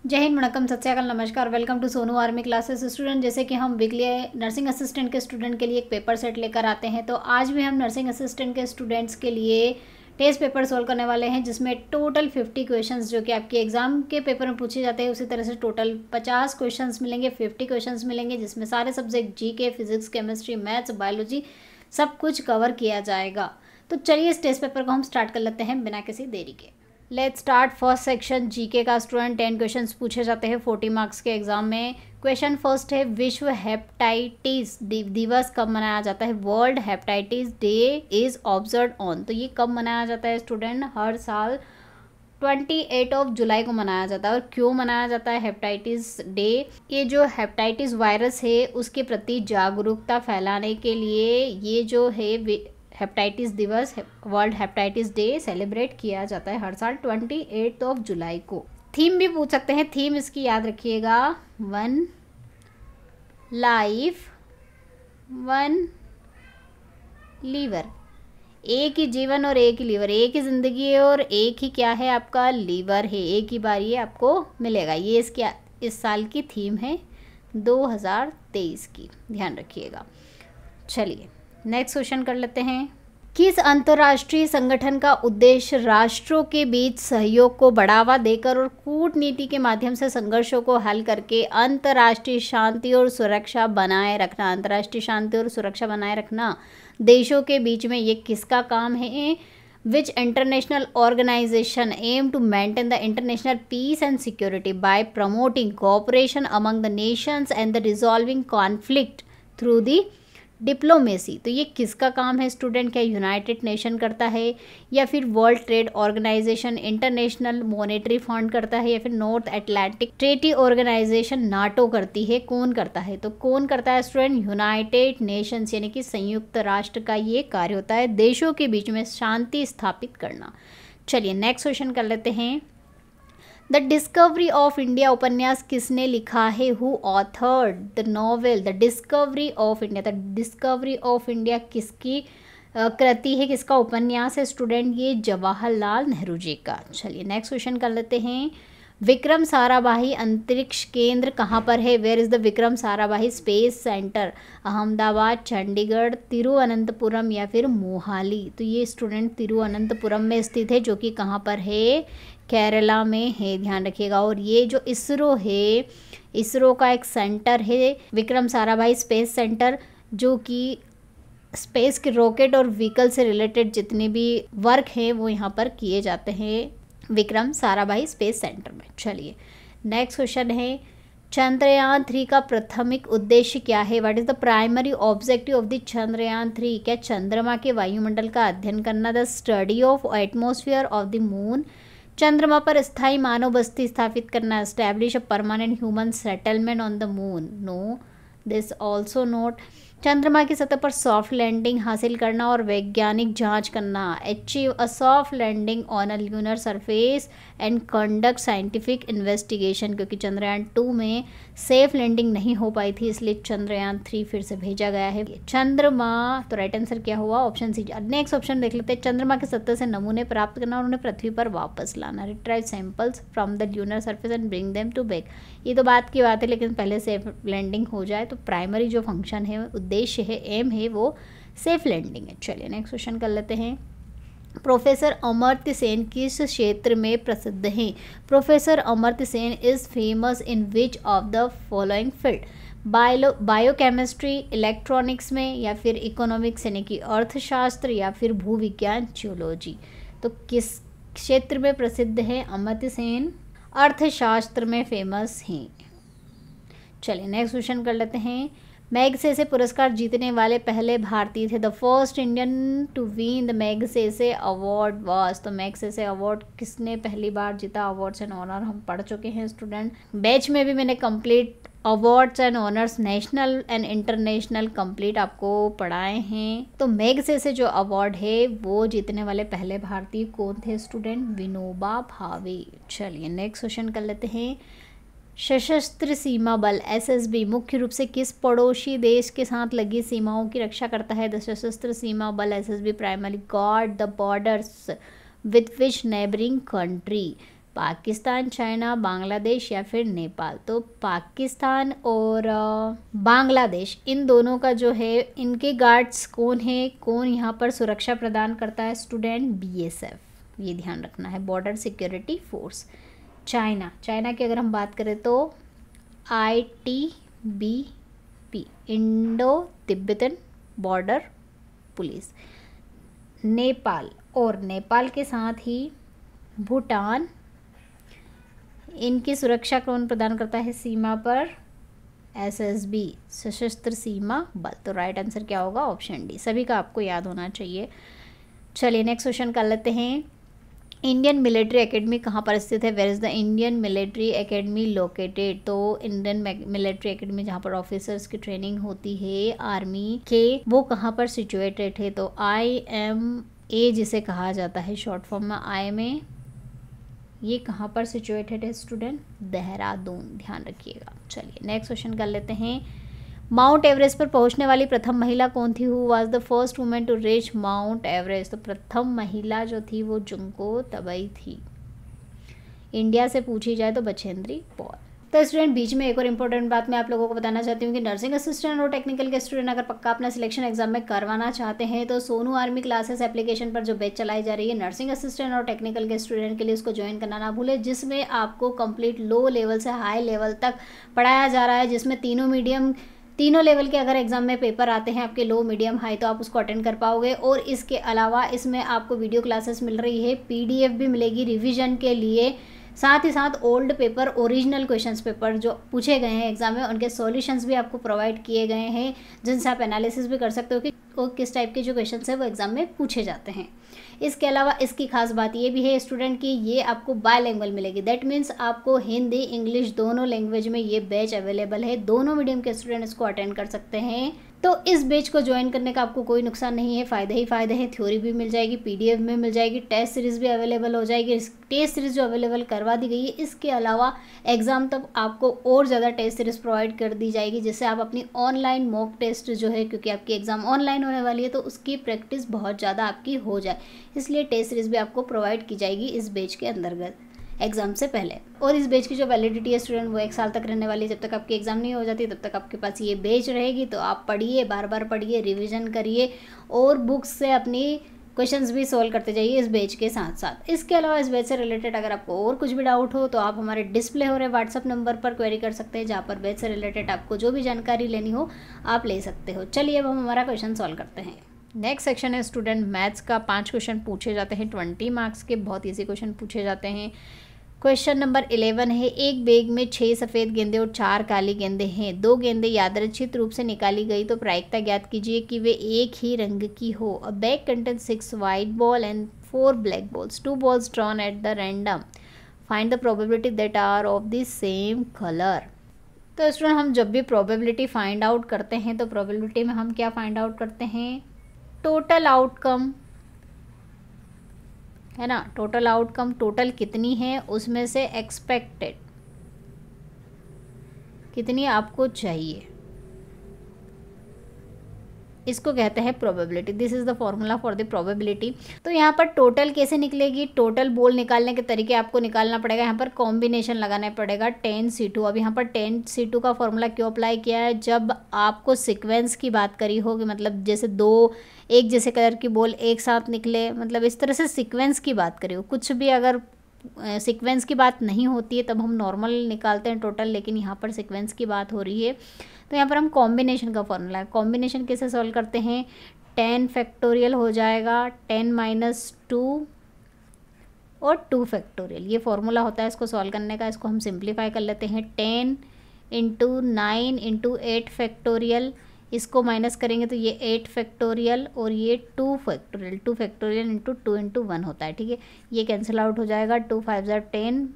जय हिंद, वणक्कम, सत श्री अकाल, नमस्कार। Welcome to Sonu army classes. Student, जैसे कि हम वीकली नर्सिंग असिस्टेंट के स्टूडेंट के लिए एक पेपर सेट लेकर आते हैं, तो आज भी हम नर्सिंग असिस्टेंट के स्टूडेंट्स के लिए टेस्ट पेपर सोल्व करने वाले हैं, जिसमें टोटल 50 क्वेश्चंस जो कि आपके एग्जाम के पेपर में पूछे जाते हैं, उसी तरह से टोटल 50 क्वेश्चंस मिलेंगे, 50 क्वेश्चंस मिलेंगे, जिसमें सारे subject GK, physics, chemistry, maths, biology सब कुछ कवर किया जाएगा। तो चलिए इस टेस्ट पेपर को हम स्टार्ट कर लेते हैं बिना किसी देरी के। Let's start first section GK का। स्टूडेंट 10 क्वेश्चंस पूछे जाते हैं 40 मार्क्स के एग्जाम में। क्वेश्चन फर्स्ट है, विश्व हेपेटाइटिस दिवस कब मनाया जाता है? World hepatitis day is observe on. तो ये कब मनाया जाता है स्टूडेंट? हर साल 28 जुलाई को मनाया जाता है। और क्यों मनाया जाता है हेपेटाइटिस डे? ये जो हेपेटाइटिस वायरस है उसके प्रति जागरूकता फैलाने के लिए ये जो है हेपेटाइटिस दिवस, वर्ल्ड हेपेटाइटिस डे सेलिब्रेट किया जाता है हर साल 28 जुलाई को। थीम भी पूछ सकते हैं, थीम इसकी याद रखिएगा, 1 लाइफ 1 लीवर। एक ही जीवन और एक ही लीवर, एक ही जिंदगी है और एक ही क्या है आपका लीवर है, एक ही बार ये आपको मिलेगा। ये इसकी इस साल की थीम है 2023 की, ध्यान रखिएगा। चलिए नेक्स्ट क्वेश्चन कर लेते हैं। किस अंतर्राष्ट्रीय संगठन का उद्देश्य राष्ट्रों के बीच सहयोग को बढ़ावा देकर और कूटनीति के माध्यम से संघर्षों को हल करके अंतर्राष्ट्रीय शांति और सुरक्षा बनाए रखना? अंतर्राष्ट्रीय शांति और सुरक्षा बनाए रखना देशों के बीच में ये किसका काम है? Which international organization aim to maintain the international peace and security by promoting cooperation among the nations and the resolving conflict through the diplomacy? तो ये किसका काम है स्टूडेंट? क्या यूनाइटेड नेशन करता है, या फिर World Trade Organization, International Monetary Fund करता है, या फिर North Atlantic Treaty Organization NATO करती है? कौन करता है? तो कौन करता है स्टूडेंट? यूनाइटेड नेशंस यानी कि संयुक्त राष्ट्र का ये कार्य होता है देशों के बीच में शांति स्थापित करना। चलिए नेक्स्ट क्वेश्चन कर लेते हैं। द डिस्कवरी ऑफ इंडिया उपन्यास किसने लिखा है? Who authored the novel the discovery of India? The discovery of India किसकी कृति है, किसका उपन्यास है स्टूडेंट? ये जवाहरलाल नेहरू जी का। चलिए नेक्स्ट क्वेश्चन कर लेते हैं। विक्रम साराभाई अंतरिक्ष केंद्र कहाँ पर है? Where is the Vikram Sarabhai Space Centre? Ahmedabad, Chandigarh, Thiruvananthapuram या फिर मोहाली? तो ये स्टूडेंट तिरुवनंतपुरम में स्थित है, जो कि कहाँ पर है? केरला में है, ध्यान रखिएगा। और ये जो इसरो है, इसरो का एक सेंटर है विक्रम साराभाई स्पेस सेंटर, जो कि स्पेस के रॉकेट और व्हीकल से रिलेटेड जितने भी वर्क हैं वो यहाँ पर किए जाते हैं विक्रम साराभाई स्पेस सेंटर में। चलिए नेक्स्ट क्वेश्चन है, चंद्रयान 3 का प्राथमिक उद्देश्य क्या है? What is the primary objective of the Chandrayaan 3? क्या चंद्रमा के वायुमंडल का अध्ययन करना? The study of atmosphere of the moon? चंद्रमा पर स्थायी मानव बस्ती स्थापित करना? Establish a permanent human settlement on the moon? No, this also not. चंद्रमा की सतह पर सॉफ्ट लैंडिंग हासिल करना और वैज्ञानिक जांच करना? Achieve a soft landing on a lunar surface and conduct scientific investigation. क्योंकि चंद्रयान 2 में सेफ लैंडिंग नहीं हो पाई थी, इसलिए चंद्रयान 3 फिर से भेजा गया है। चंद्रमा, तो राइट आंसर क्या हुआ? ऑप्शन सी। नेक्स्ट ऑप्शन देख लेते हैं। चंद्रमा की सतह से नमूने प्राप्त करना और उन्हें पृथ्वी पर वापस लाना? Retrieve samples from the lunar surface and bring them to back. ये तो बात की बात है, लेकिन पहले सेफ लैंडिंग हो जाए। तो प्राइमरी जो फंक्शन है, उद्देश्य है, एम है, वो सेफ लैंडिंग है। चलिए नेक्स्ट क्वेश्चन कर लेते हैं। प्रोफेसर अमर्त्य सेन किस क्षेत्र में प्रसिद्ध हैं? Professor Amartya Sen is famous in which of the following field? Biochemistry, electronics में, या फिर इकोनॉमिक्स यानी कि अर्थशास्त्र, या फिर भूविज्ञान जियोलॉजी? तो किस क्षेत्र में प्रसिद्ध है अमर्त्य सेन? अर्थशास्त्र में फेमस हैं। चलिए नेक्स्ट क्वेश्चन कर लेते हैं। मैगसेसे पुरस्कार जीतने वाले पहले भारतीय थे? The first Indian to win the Magsaysay award was? तो मैगसेसे अवार्ड किसने पहली बार जीता? अवार्ड्स एंड ऑनर हम पढ़ चुके हैं स्टूडेंट। बैच में भी मैंने complete awards and honours national and international complete आपको पढ़ाए हैं। तो मैगसेसे जो अवार्ड है वो जीतने वाले पहले भारतीय कौन थे स्टूडेंट? विनोबा भावे। चलिए नेक्स्ट क्वेश्चन कर लेते हैं। सशस्त्र सीमा बल एसएसबी मुख्य रूप से किस पड़ोसी देश के साथ लगी सीमाओं की रक्षा करता है? द सशस्त्र सीमा बल SSB primary guard the borders with which neighbouring country? Pakistan, China, Bangladesh या फिर नेपाल। तो पाकिस्तान और बांग्लादेश, इन दोनों का जो है, इनके गार्ड्स कौन है, कौन यहाँ पर सुरक्षा प्रदान करता है स्टूडेंट? BSF, ये ध्यान रखना है, बॉर्डर सिक्योरिटी फोर्स। चाइना की अगर हम बात करें तो ITBP, Indo Tibetan border police. Nepal के साथ ही भूटान, इनकी सुरक्षा कौन प्रदान करता है सीमा पर? SSB, सशस्त्र सीमा बल। तो राइट आंसर क्या होगा? Option D. सभी का आपको याद होना चाहिए। चलिए नेक्स्ट क्वेश्चन कर लेते हैं। इंडियन मिलिट्री एकेडमी कहाँ पर स्थित है? Where is the Indian Military Academy located? तो इंडियन मिलिट्री एकेडमी जहाँ पर ऑफिसर्स की ट्रेनिंग होती है आर्मी के, वो कहाँ पर सिचुएटेड है? तो IMA जिसे कहा जाता है शॉर्ट फॉर्म में IMA, ये कहाँ पर सिचुएटेड है स्टूडेंट? देहरादून, ध्यान रखिएगा। चलिए नेक्स्ट क्वेश्चन कर लेते हैं। माउंट एवरेस्ट पर पहुंचने वाली प्रथम महिला कौन थी? Who was the first women to reach Mount Everest? तो प्रथम महिला जो थी वो जुंको तबई थी। इंडिया से पूछी जाए तो बछेंद्री पॉल। तो स्टूडेंट बीच में एक और इम्पोर्टेंट बात मैं आप लोगों को बताना चाहती हूँ कि नर्सिंग असिस्टेंट और टेक्निकल के स्टूडेंट अगर पक्का अपना सिलेक्शन एग्जाम में करवाना चाहते हैं तो सोनू आर्मी क्लासेस एप्लीकेशन पर जो बैच चलाई जा रही है नर्सिंग असिस्टेंट और टेक्निकल के स्टूडेंट के लिए, उसको ज्वाइन करना ना भूलें, जिसमें आपको कंप्लीट लो लेवल से हाई लेवल तक पढ़ाया जा रहा है, जिसमें तीनों लेवल के अगर एग्जाम में पेपर आते हैं आपके लो, मीडियम, हाई, तो आप उसको अटेंड कर पाओगे। और इसके अलावा इसमें आपको वीडियो क्लासेस मिल रही है, PDF भी मिलेगी रिवीजन के लिए, साथ ही साथ old paper, original questions paper जो पूछे गए हैं एग्जाम में, उनके सॉल्यूशंस भी आपको प्रोवाइड किए गए हैं, जिनसे आप एनालिसिस भी कर सकते हो कि वो किस टाइप के जो क्वेश्चंस है वो एग्जाम में पूछे जाते हैं। इसके अलावा इसकी खास बात ये भी है स्टूडेंट की, ये आपको बायलैंग्वेज मिलेगी। दैट मीन्स आपको हिंदी, इंग्लिश दोनों लैंग्वेज में ये बैच अवेलेबल है। दोनों मीडियम के स्टूडेंट इसको अटेंड कर सकते हैं। तो इस बैच को ज्वाइन करने का आपको कोई नुकसान नहीं है, फ़ायदे ही फ़ायदे हैं। थ्योरी भी मिल जाएगी, PDF में मिल जाएगी, टेस्ट सीरीज़ भी अवेलेबल हो जाएगी। टेस्ट सीरीज़ जो अवेलेबल करवा दी गई है, इसके अलावा एग्ज़ाम तक आपको और ज़्यादा टेस्ट सीरीज़ प्रोवाइड कर दी जाएगी, जिससे आप अपनी ऑनलाइन मॉक टेस्ट जो है, क्योंकि आपकी एग्ज़ाम ऑनलाइन होने वाली है, तो उसकी प्रैक्टिस बहुत ज़्यादा आपकी हो जाए, इसलिए टेस्ट सीरीज़ भी आपको प्रोवाइड की जाएगी इस बैच के अंतर्गत एग्जाम से पहले। और इस बैच की जो वैलिडिटी है स्टूडेंट वो 1 साल तक रहने वाली है। जब तक आपकी एग्जाम नहीं हो जाती तब तक आपके पास ये बैच रहेगी। तो आप पढ़िए, बार बार पढ़िए, रिवीजन करिए और बुक्स से अपनी क्वेश्चंस भी सॉल्व करते जाइए इस बैच के साथ साथ। इसके अलावा इस बैच से रिलेटेड अगर आपको और कुछ भी डाउट हो तो आप हमारे डिस्प्ले हो रहे व्हाट्सअप नंबर पर क्वेरी कर सकते हैं, जहाँ पर बैच से रिलेटेड आपको जो भी जानकारी लेनी हो आप ले सकते हो। चलिए अब हम हमारा क्वेश्चन सॉल्व करते हैं। नेक्स्ट सेक्शन है स्टूडेंट मैथ्स का। 5 क्वेश्चन पूछे जाते हैं, 20 मार्क्स के, बहुत ईजी क्वेश्चन पूछे जाते हैं। क्वेश्चन नंबर 11 है, एक बैग में 6 सफ़ेद गेंदे और 4 काली गेंदे हैं। 2 गेंदें यादृच्छिक रूप से निकाली गई तो प्रायिकता ज्ञात कीजिए कि वे एक ही रंग की हो। A bag contains 6 white ball and 4 black balls, 2 balls drawn at the random, find the probability that are of the same colour. तो स्टूडेंट हम जब भी प्रोबेबिलिटी फाइंड आउट करते हैं तो प्रोबेबिलिटी में हम क्या फाइंड आउट करते हैं? टोटल आउटकम, है ना। टोटल आउटकम, टोटल कितनी है उसमें से एक्सपेक्टेड कितनी आपको चाहिए, इसको कहते हैं probability. This is the formula for the probability. तो यहाँ पर टोटल कैसे निकलेगी? टोटल बोल निकालने के तरीके आपको निकालना पड़ेगा। यहाँ पर कॉम्बिनेशन लगाना पड़ेगा 10C2। अब यहाँ पर 10C2 का फॉर्मूला क्यों अप्लाई किया है? जब आपको सीक्वेंस की बात करी होगी, मतलब जैसे 2 एक जैसे कलर की बॉल एक साथ निकले, मतलब इस तरह से सीक्वेंस की बात करी हो। कुछ भी अगर सीक्वेंस की बात नहीं होती है तब हम नॉर्मल निकालते हैं टोटल, लेकिन यहाँ पर सीक्वेंस की बात हो रही है तो यहाँ पर हम कॉम्बिनेशन का फॉर्मूला है। कॉम्बिनेशन कैसे सॉल्व करते हैं? 10 फैक्टोरियल हो जाएगा, 10 - 2 और 2 फैक्टोरियल, ये फॉर्मूला होता है इसको सॉल्व करने का। इसको हम सिंप्लीफाई कर लेते हैं। 10 × 9 × 8 फैक्टोरियल, इसको माइनस करेंगे तो ये 8 फैक्टोरियल और ये 2 फैक्टोरियल, 2 फैक्टोरियल × 2 × 1 होता है, ठीक है। ये कैंसिल आउट हो जाएगा। 2 × 5 = 10,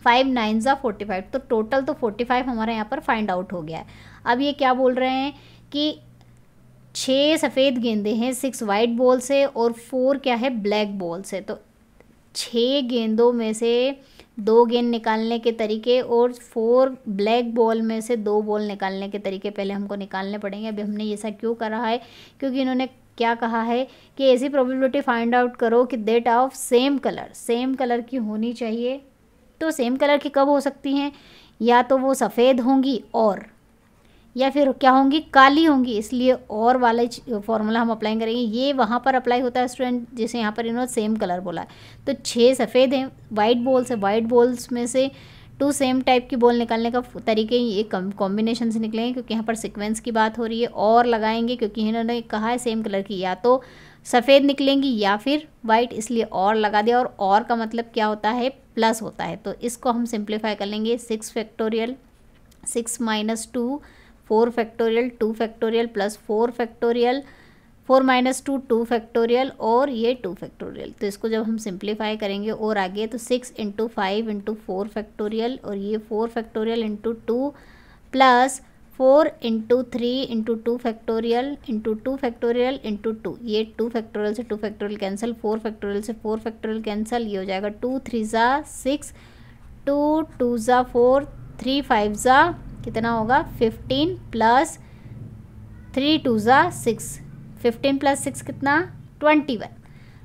5 × 9 = 45। तो टोटल तो 45 हमारे यहाँ पर फाइंड आउट हो गया है। अब ये क्या बोल रहे हैं कि 6 सफ़ेद गेंदे हैं 6 वाइट बॉल से और 4 क्या है ब्लैक बॉल से। तो 6 गेंदों में से 2 गेंद निकालने के तरीके और 4 ब्लैक बॉल में से 2 बॉल निकालने के तरीके पहले हमको निकालने पड़ेंगे। अभी हमने ऐसा क्यों करा है? क्योंकि इन्होंने क्या कहा है कि ऐसी प्रोबेबिलिटी फाइंड आउट करो कि दैट ऑफ सेम कलर की होनी चाहिए। तो सेम कलर की कब हो सकती हैं, या तो वो सफ़ेद होंगी और, या फिर क्या होंगी, काली होंगी, इसलिए और वाला फॉर्मूला हम अप्लाई करेंगे। ये वहाँ पर अप्लाई होता है स्टूडेंट, जैसे यहाँ पर इन्होंने सेम कलर बोला है, तो 6 सफ़ेद हैं, वाइट बॉल्स है, वाइट बॉल्स में से 2 सेम टाइप की बॉल निकालने का तरीके ये कॉम्बिनेशन से निकलेंगे, क्योंकि यहाँ पर सीक्वेंस की बात हो रही है। और लगाएंगे क्योंकि इन्होंने कहा है सेम कलर की, या तो सफ़ेद निकलेंगी या फिर वाइट, इसलिए और लगा दिया। और का मतलब क्या होता है, प्लस होता है। तो इसको हम सिंप्लीफाई कर लेंगे, 6 factorial, 6 minus 2 4 factorial, 2 factorial plus 4 factorial, 4 minus 2 2 factorial और ये 2 फैक्टोरियल। तो इसको जब हम सिंप्लीफाई करेंगे और आगे, तो 6 इंटू 5 इंटू 4 फैक्टोरियल और ये 4 factorial into 2 plus 4 into 3 into 2 factorial into 2 factorial into 2, ये 2 फैक्टोरियल से 2 फैक्टोरियल कैंसिल, 4 फैक्टोरियल से 4 फैक्टोरियल कैंसिल, ये हो जाएगा 2 3 ज़ा 6, 2 2 ज़ा 4, 3 5 ज़ा कितना होगा 15 प्लस 3 2 ज़ा 6, 15 प्लस 6 कितना 21।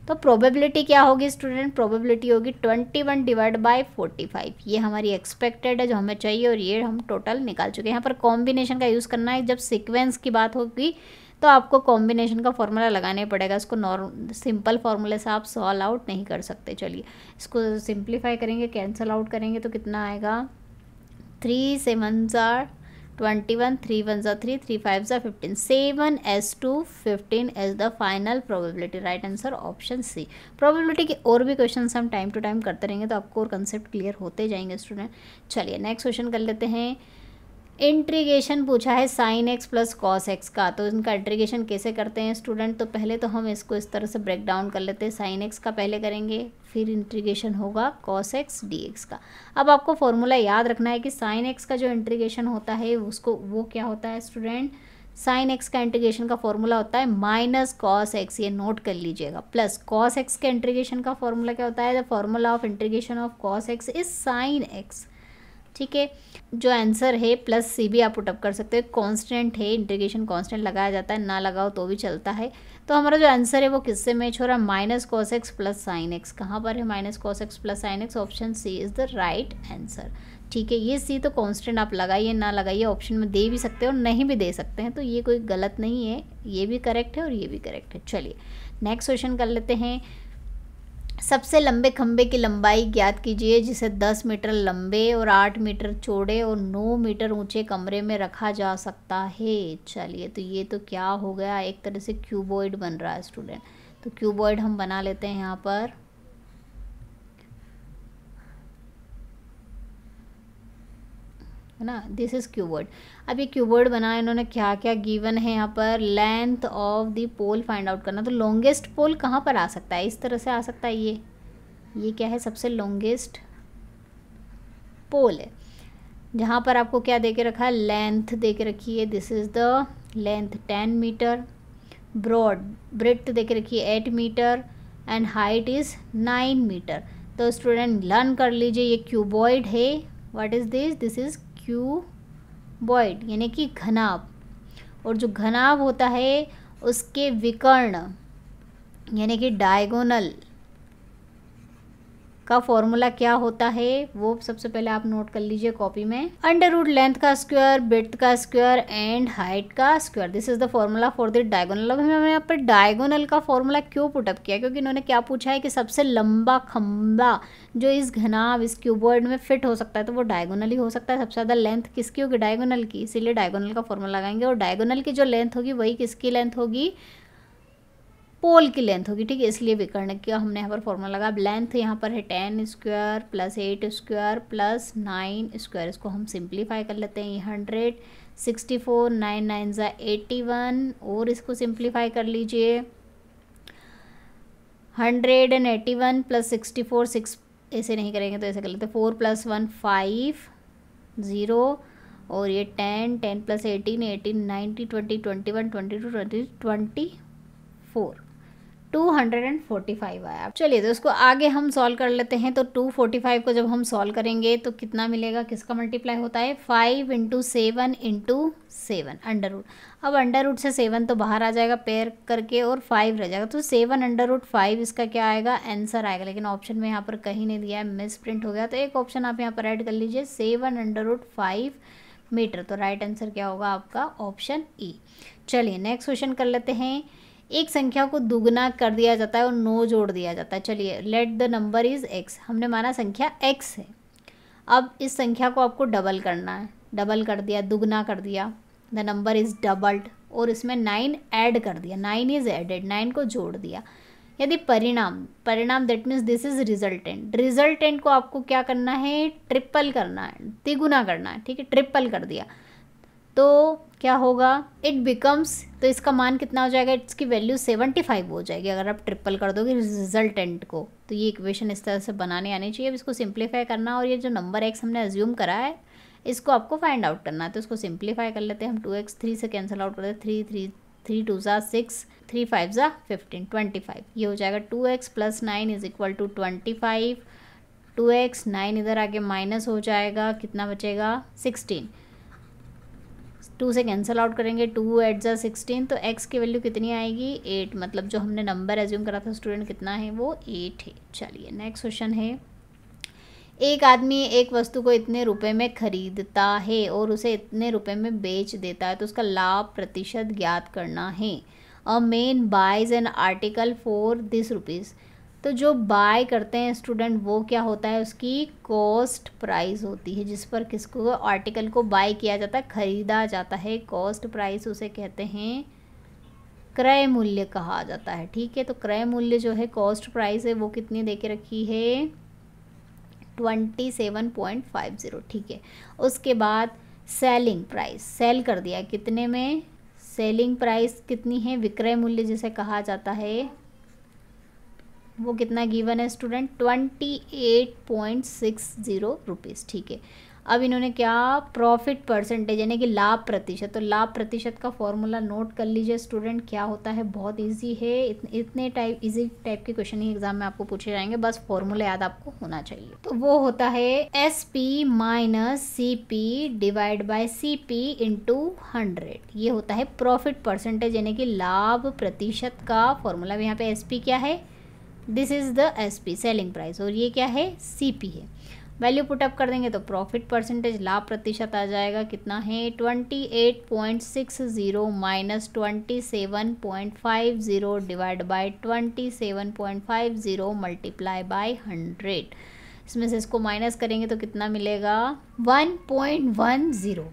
तो प्रोबेबिलिटी क्या होगी स्टूडेंट, प्रोबेबिलिटी होगी 21 डिवाइड बाय 45। ये हमारी एक्सपेक्टेड है जो हमें चाहिए, और ये हम टोटल निकाल चुके हैं। यहाँ पर कॉम्बिनेशन का यूज़ करना है, जब सीक्वेंस की बात होगी तो आपको कॉम्बिनेशन का फॉर्मूला लगाना पड़ेगा। इसको सिंपल फार्मूले से आप सॉल्व आउट नहीं कर सकते। चलिए इसको सिंप्लीफाई करेंगे, कैंसिल आउट करेंगे तो कितना आएगा, 3 7 ज़ा 21, 3 1 ज़ा 3, 3 5 ज़ा 15, 7 as to 15 as the final probability. Right answer option C. Probability के और भी क्वेश्चन हम टाइम टू टाइम करते रहेंगे तो आपको और कंसेप्ट क्लियर होते जाएंगे स्टूडेंट। चलिए नेक्स्ट क्वेश्चन कर लेते हैं। इंट्रीगेशन पूछा है sine x plus cos x का, तो इनका इंट्रीगेशन कैसे करते हैं स्टूडेंट। तो पहले तो हम इसको इस तरह से ब्रेक डाउन कर लेते हैं, साइन एक्स का पहले करेंगे, फिर इंट्रीगेशन होगा कॉस एक्स डी एक्स का। अब आपको फॉर्मूला याद रखना है कि साइन एक्स का जो इंट्रीगेशन होता है उसको, वो क्या होता है स्टूडेंट, साइन एक्स का इंट्रीगेशन का फॉर्मूला होता है माइनस कॉस एक्स, ये नोट कर लीजिएगा, प्लस कॉस एक्स के इंट्रीगेशन का फॉर्मूला क्या होता है, the formula of integration of cos x is sine x. ठीक है, जो आंसर है प्लस सी भी आप पुटअप कर सकते हैं, कांस्टेंट है, इंटीग्रेशन कांस्टेंट लगाया जाता है, ना लगाओ तो भी चलता है। तो हमारा जो आंसर है वो किससे मैच हो रहा है, minus cos x plus sine x. कहाँ पर है minus cos x plus sine x, option C is the right answer. ठीक है, ये सी तो कांस्टेंट आप लगाइए ना लगाइए, ऑप्शन में दे भी सकते हैं और नहीं भी दे सकते हैं, तो ये कोई गलत नहीं है, ये भी करेक्ट है और ये भी करेक्ट है। चलिए नेक्स्ट क्वेश्चन कर लेते हैं। सबसे लंबे खंभे की लंबाई ज्ञात कीजिए जिसे 10 मीटर लंबे और 8 मीटर चौड़े और 9 मीटर ऊंचे कमरे में रखा जा सकता है। चलिए तो ये तो क्या हो गया, एक तरह से क्यूबॉइड बन रहा है स्टूडेंट। तो क्यूबॉइड हम बना लेते हैं यहाँ पर, है ना, दिस इज़ क्यूबॉइड। अब ये क्यूबॉइड बना इन्होंने, क्या क्या गिवन है यहाँ पर, length of the pole find out करना। तो लॉन्गेस्ट पोल कहाँ पर आ सकता है, इस तरह से आ सकता है, ये क्या है, सबसे लॉन्गेस्ट पोल है, जहाँ पर आपको क्या दे के रखा है, लेंथ दे के रखी है, this is the length 10 metre, breadth दे के रखी है 8 metre and height is 9 metre. तो स्टूडेंट लर्न कर लीजिए, ये क्यूबॉइड है, what is this, this is cuboid यानी कि घनाभ, और जो घनाभ होता है उसके विकर्ण यानी कि डायगोनल का फॉर्मूला क्या होता है, वो सबसे पहले आप नोट कर लीजिए कॉपी में, अंडर रूट लेंथ का स्क्वायर, ब्रेड्थ का स्क्वायर एंड हाइट का square, this is the formula for the diagonal. अब हमने यहाँ पर डायगोनल का फॉर्मूला क्यों पुटअप किया, क्योंकि इन्होंने क्या पूछा है कि सबसे लंबा खंबा जो इस घनाभ इस क्यूबॉइड में फिट हो सकता है, तो वो डायगोनल ही हो सकता है। सबसे ज़्यादा लेंथ किसकी होगी, डायगोनल की, इसीलिए डायगोनल का फॉर्मूला लगाएंगे, और डायगोनल की जो लेंथ होगी वही किसकी लेंथ होगी, पोल की लेंथ होगी। ठीक है, इसलिए विकर्ण का हमने यहाँ पर फॉर्मूला लगा। अब लेंथ यहाँ पर है 10 square plus 8 square plus 9 square, इसको हम सिंप्लीफाई कर लेते हैं, 164 9 9 ज़ा 81, और इसको सिंप्लीफाई कर लीजिए, 181 प्लस 64 6, ऐसे नहीं करेंगे तो ऐसे कर लेते हैं, 4 + 1 5 0, और ये 10 10 प्लस 18 18 90 20 21 22 20 24, 245 आया। चलिए तो इसको आगे हम सॉल्व कर लेते हैं। तो 245 को जब हम सॉल्व करेंगे तो कितना मिलेगा, किसका मल्टीप्लाई होता है, 5 × 7 × 7 अंडर रूट। अब अंडर रूट से 7 तो बाहर आ जाएगा पेयर करके और 5 रह जाएगा, तो 7 √ 5 इसका क्या आएगा, आंसर आएगा। लेकिन ऑप्शन में यहाँ पर कहीं नहीं दिया है, मिस प्रिंट हो गया। तो एक ऑप्शन आप यहाँ पर ऐड कर लीजिए, 7 √ 5 मीटर। तो राइट आंसर क्या होगा आपका, ऑप्शन ई। चलिए नेक्स्ट क्वेश्चन कर लेते हैं। एक संख्या को दुगना कर दिया जाता है और 9 जोड़ दिया जाता है। चलिए let the number is x, हमने माना संख्या x है। अब इस संख्या को आपको डबल करना है, डबल कर दिया, दुगना कर दिया, द नंबर इज़ डबल्ड, और इसमें 9 ऐड कर दिया, 9 इज़ एडेड, 9 को जोड़ दिया। यदि परिणाम that means this is resultant को आपको क्या करना है, ट्रिपल करना है, तिगुना करना है, ठीक है, ट्रिपल कर दिया तो क्या होगा, इट बिकम्स, तो इसका मान कितना हो जाएगा, इसकी वैल्यू 75 हो जाएगी अगर आप ट्रिपल कर दोगे रिजल्टेंट को। तो ये इक्वेशन इस तरह से बनाने आनी चाहिए। अब इसको सिंप्लीफाई करना और ये जो नंबर x हमने अज्यूम करा है इसको आपको फाइंड आउट करना है। तो इसको सिंप्लीफाई कर लेते हैं हम, 2x 3 से कैंसिल आउट करते हैं, 3 2 6, 3 5 15, 25। ये हो जाएगा 2x + 9 = 25, 2x 9 इधर आके माइनस हो जाएगा, कितना बचेगा 16, 2 से कैंसिल आउट करेंगे, 2 8 16, तो x की वैल्यू कितनी आएगी 8, मतलब जो हमने नंबर एज्यूम करा था स्टूडेंट कितना है वो 8 है। चलिए नेक्स्ट क्वेश्चन है, एक आदमी एक वस्तु को इतने रुपए में खरीदता है और उसे इतने रुपए में बेच देता है, तो उसका लाभ प्रतिशत ज्ञात करना है। A man buys an article for this rupees, तो जो बाय करते हैं स्टूडेंट वो क्या होता है, उसकी कॉस्ट प्राइस होती है, जिस पर किसको आर्टिकल को बाय किया जाता है, खरीदा जाता है। कॉस्ट प्राइस उसे कहते हैं क्रय मूल्य कहा जाता है, ठीक है। तो क्रय मूल्य जो है कॉस्ट प्राइस है वो कितनी दे के रखी है, 27.50, ठीक है। उसके बाद सेलिंग प्राइस, सेल कर दिया कितने में, सेलिंग प्राइस कितनी है, विक्रय मूल्य जिसे कहा जाता है वो कितना गिवन है स्टूडेंट, 28.60 रुपीज़, ठीक है। अब इन्होंने क्या, प्रॉफिट परसेंटेज यानी कि लाभ प्रतिशत, तो लाभ प्रतिशत का फॉर्मूला नोट कर लीजिए स्टूडेंट, क्या होता है, बहुत इजी है। इतने इजी टाइप के क्वेश्चन ही एग्जाम में आपको पूछे जाएंगे, बस फॉर्मूला याद आपको होना चाहिए। तो वो होता है SP - CP / CP × 100, ये होता है प्रॉफिट परसेंटेज यानी कि लाभ प्रतिशत का फॉर्मूला। यहाँ पे SP क्या है, this is the SP selling price, और ये क्या है CP है। वैल्यू पुटअप कर देंगे तो प्रॉफिट परसेंटेज लाभ प्रतिशत आ जाएगा, कितना है 28.60 - 27.50 डिवाइड बाय 27.50 मल्टीप्लाई बाय 100। इसमें से इसको माइनस करेंगे तो कितना मिलेगा 1.10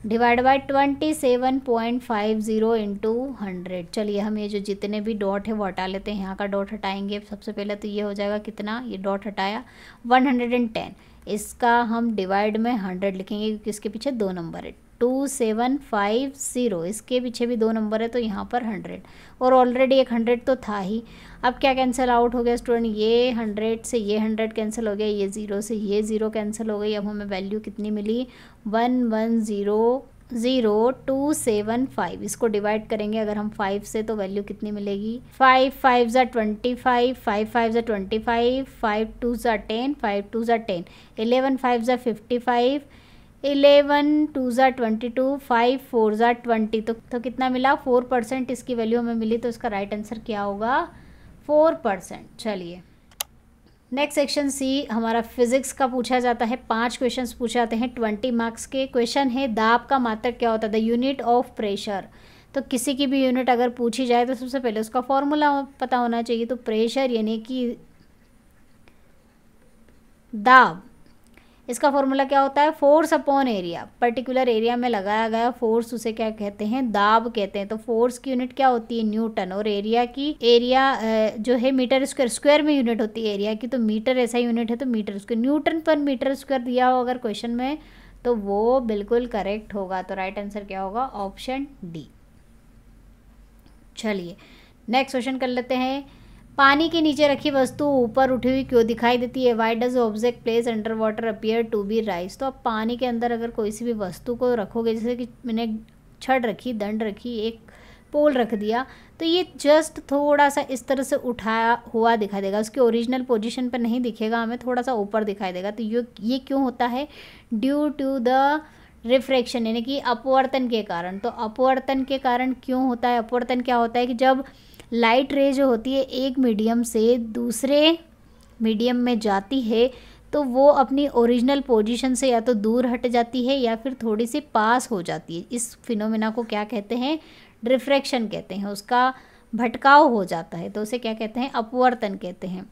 डिवाइड बाय 27.50 इंटू 100। चलिए हम ये जो जितने भी डॉट है वो हटा लेते हैं, यहाँ का डॉट हटाएंगे सबसे पहले, तो ये हो जाएगा कितना, ये डॉट हटाया 110, इसका हम डिवाइड में 100 लिखेंगे क्योंकि इसके पीछे 2 नंबर है, 2750, इसके पीछे भी 2 नंबर है तो यहाँ पर 100, और ऑलरेडी एक 100 तो था ही। अब क्या कैंसिल आउट हो गया स्टूडेंट, ये 100 से ये 100 कैंसिल हो गया, ये 0 से ये 0 कैंसिल हो गई। अब हमें वैल्यू कितनी मिली 110275। इसको डिवाइड करेंगे अगर हम 5 से तो वैल्यू कितनी मिलेगी, 5 5 = 25, 5 5 = 25, 5 2 = 10, 5 2 = 10, 11 5 = 55, 11 2 = 22, 5 4 = 20, तो कितना मिला 4% इसकी वैल्यू हमें मिली। तो इसका राइट आंसर क्या होगा 4%। चलिए नेक्स्ट सेक्शन सी हमारा फिजिक्स का पूछा जाता है, 5 क्वेश्चंस पूछे जाते हैं 20 मार्क्स के। क्वेश्चन है दाब का मात्रक क्या होता है, द यूनिट ऑफ प्रेशर। तो किसी की भी यूनिट अगर पूछी जाए तो सबसे पहले उसका फॉर्मूला पता होना चाहिए। तो प्रेशर यानी कि दाब, इसका फॉर्मूला क्या होता है, force upon area, particular area में लगाया गया फोर्स उसे क्या कहते हैं, दाब कहते हैं। तो फोर्स की यूनिट क्या होती है न्यूटन, और एरिया जो है मीटर स्क्वायर, स्क्वायर में यूनिट होती है एरिया की, तो मीटर ऐसा यूनिट है तो मीटर स्क्वायर, न्यूटन पर मीटर स्क्वायर दिया हो अगर क्वेश्चन में तो वो बिल्कुल करेक्ट होगा। तो राइट आंसर क्या होगा, ऑप्शन डी। चलिए नेक्स्ट क्वेश्चन कर लेते हैं, पानी के नीचे रखी वस्तु ऊपर उठी हुई क्यों दिखाई देती है, why does object place under water appear to be rise. तो आप पानी के अंदर अगर कोई सी भी वस्तु को रखोगे, जैसे कि मैंने छड़ रखी, दंड रखी, एक पोल रख दिया तो ये जस्ट थोड़ा सा इस तरह से उठाया हुआ दिखाई देगा, उसकी ओरिजिनल पोजीशन पर नहीं दिखेगा, हमें थोड़ा सा ऊपर दिखाई देगा। तो ये क्यों होता है? ड्यू टू द रिफ्रैक्शन, यानी कि अपवर्तन के कारण। तो अपवर्तन के कारण क्यों होता है? अपवर्तन क्या होता है कि जब लाइट रे जो होती है एक मीडियम से दूसरे मीडियम में जाती है तो वो अपनी ओरिजिनल पोजीशन से या तो दूर हट जाती है या फिर थोड़ी सी पास हो जाती है। इस फिनोमेना को क्या कहते हैं? रिफ्रैक्शन कहते हैं। उसका भटकाव हो जाता है तो उसे क्या कहते हैं? अपवर्तन कहते हैं।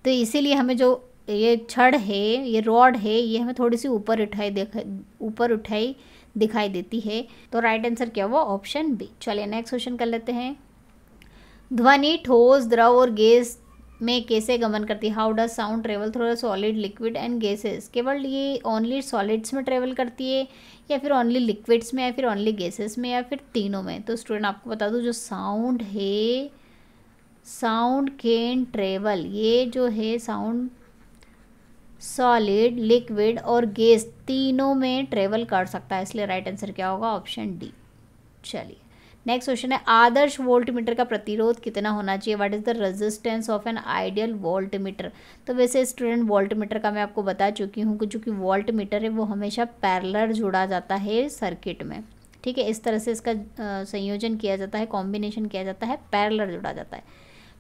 तो इसीलिए हमें जो ये छड़ है, ये रॉड है, ये हमें थोड़ी सी ऊपर उठाई दिखाई देती है। तो राइट आंसर क्या हुआ? Option B. चलिए नेक्स्ट क्वेश्चन कर लेते हैं। ध्वनि ठोस, द्रव और गैस में कैसे गमन करती है? How does sound travel through solid, liquid and gases? केवल ये ओनली सॉलिड्स में ट्रेवल करती है या फिर ओनली लिक्विड्स में या फिर ओनली गैसेस में या फिर तीनों में? तो स्टूडेंट आपको बता दूं, जो साउंड है, साउंड कैन ट्रेवल, ये जो है साउंड सॉलिड, लिक्विड और गैस तीनों में ट्रेवल कर सकता है, इसलिए राइट आंसर क्या होगा? Option D. चलिए नेक्स्ट क्वेश्चन है, आदर्श वोल्टमीटर का प्रतिरोध कितना होना चाहिए? What is the resistance of an ideal voltmeter? तो वैसे स्टूडेंट वोल्टमीटर का मैं आपको बता चुकी हूँ कि जो कि वोल्टमीटर है वो हमेशा पैरेलल जुड़ा जाता है सर्किट में, ठीक है। इस तरह से इसका संयोजन किया जाता है, कॉम्बिनेशन किया जाता है, पैरेलल जुड़ा जाता है।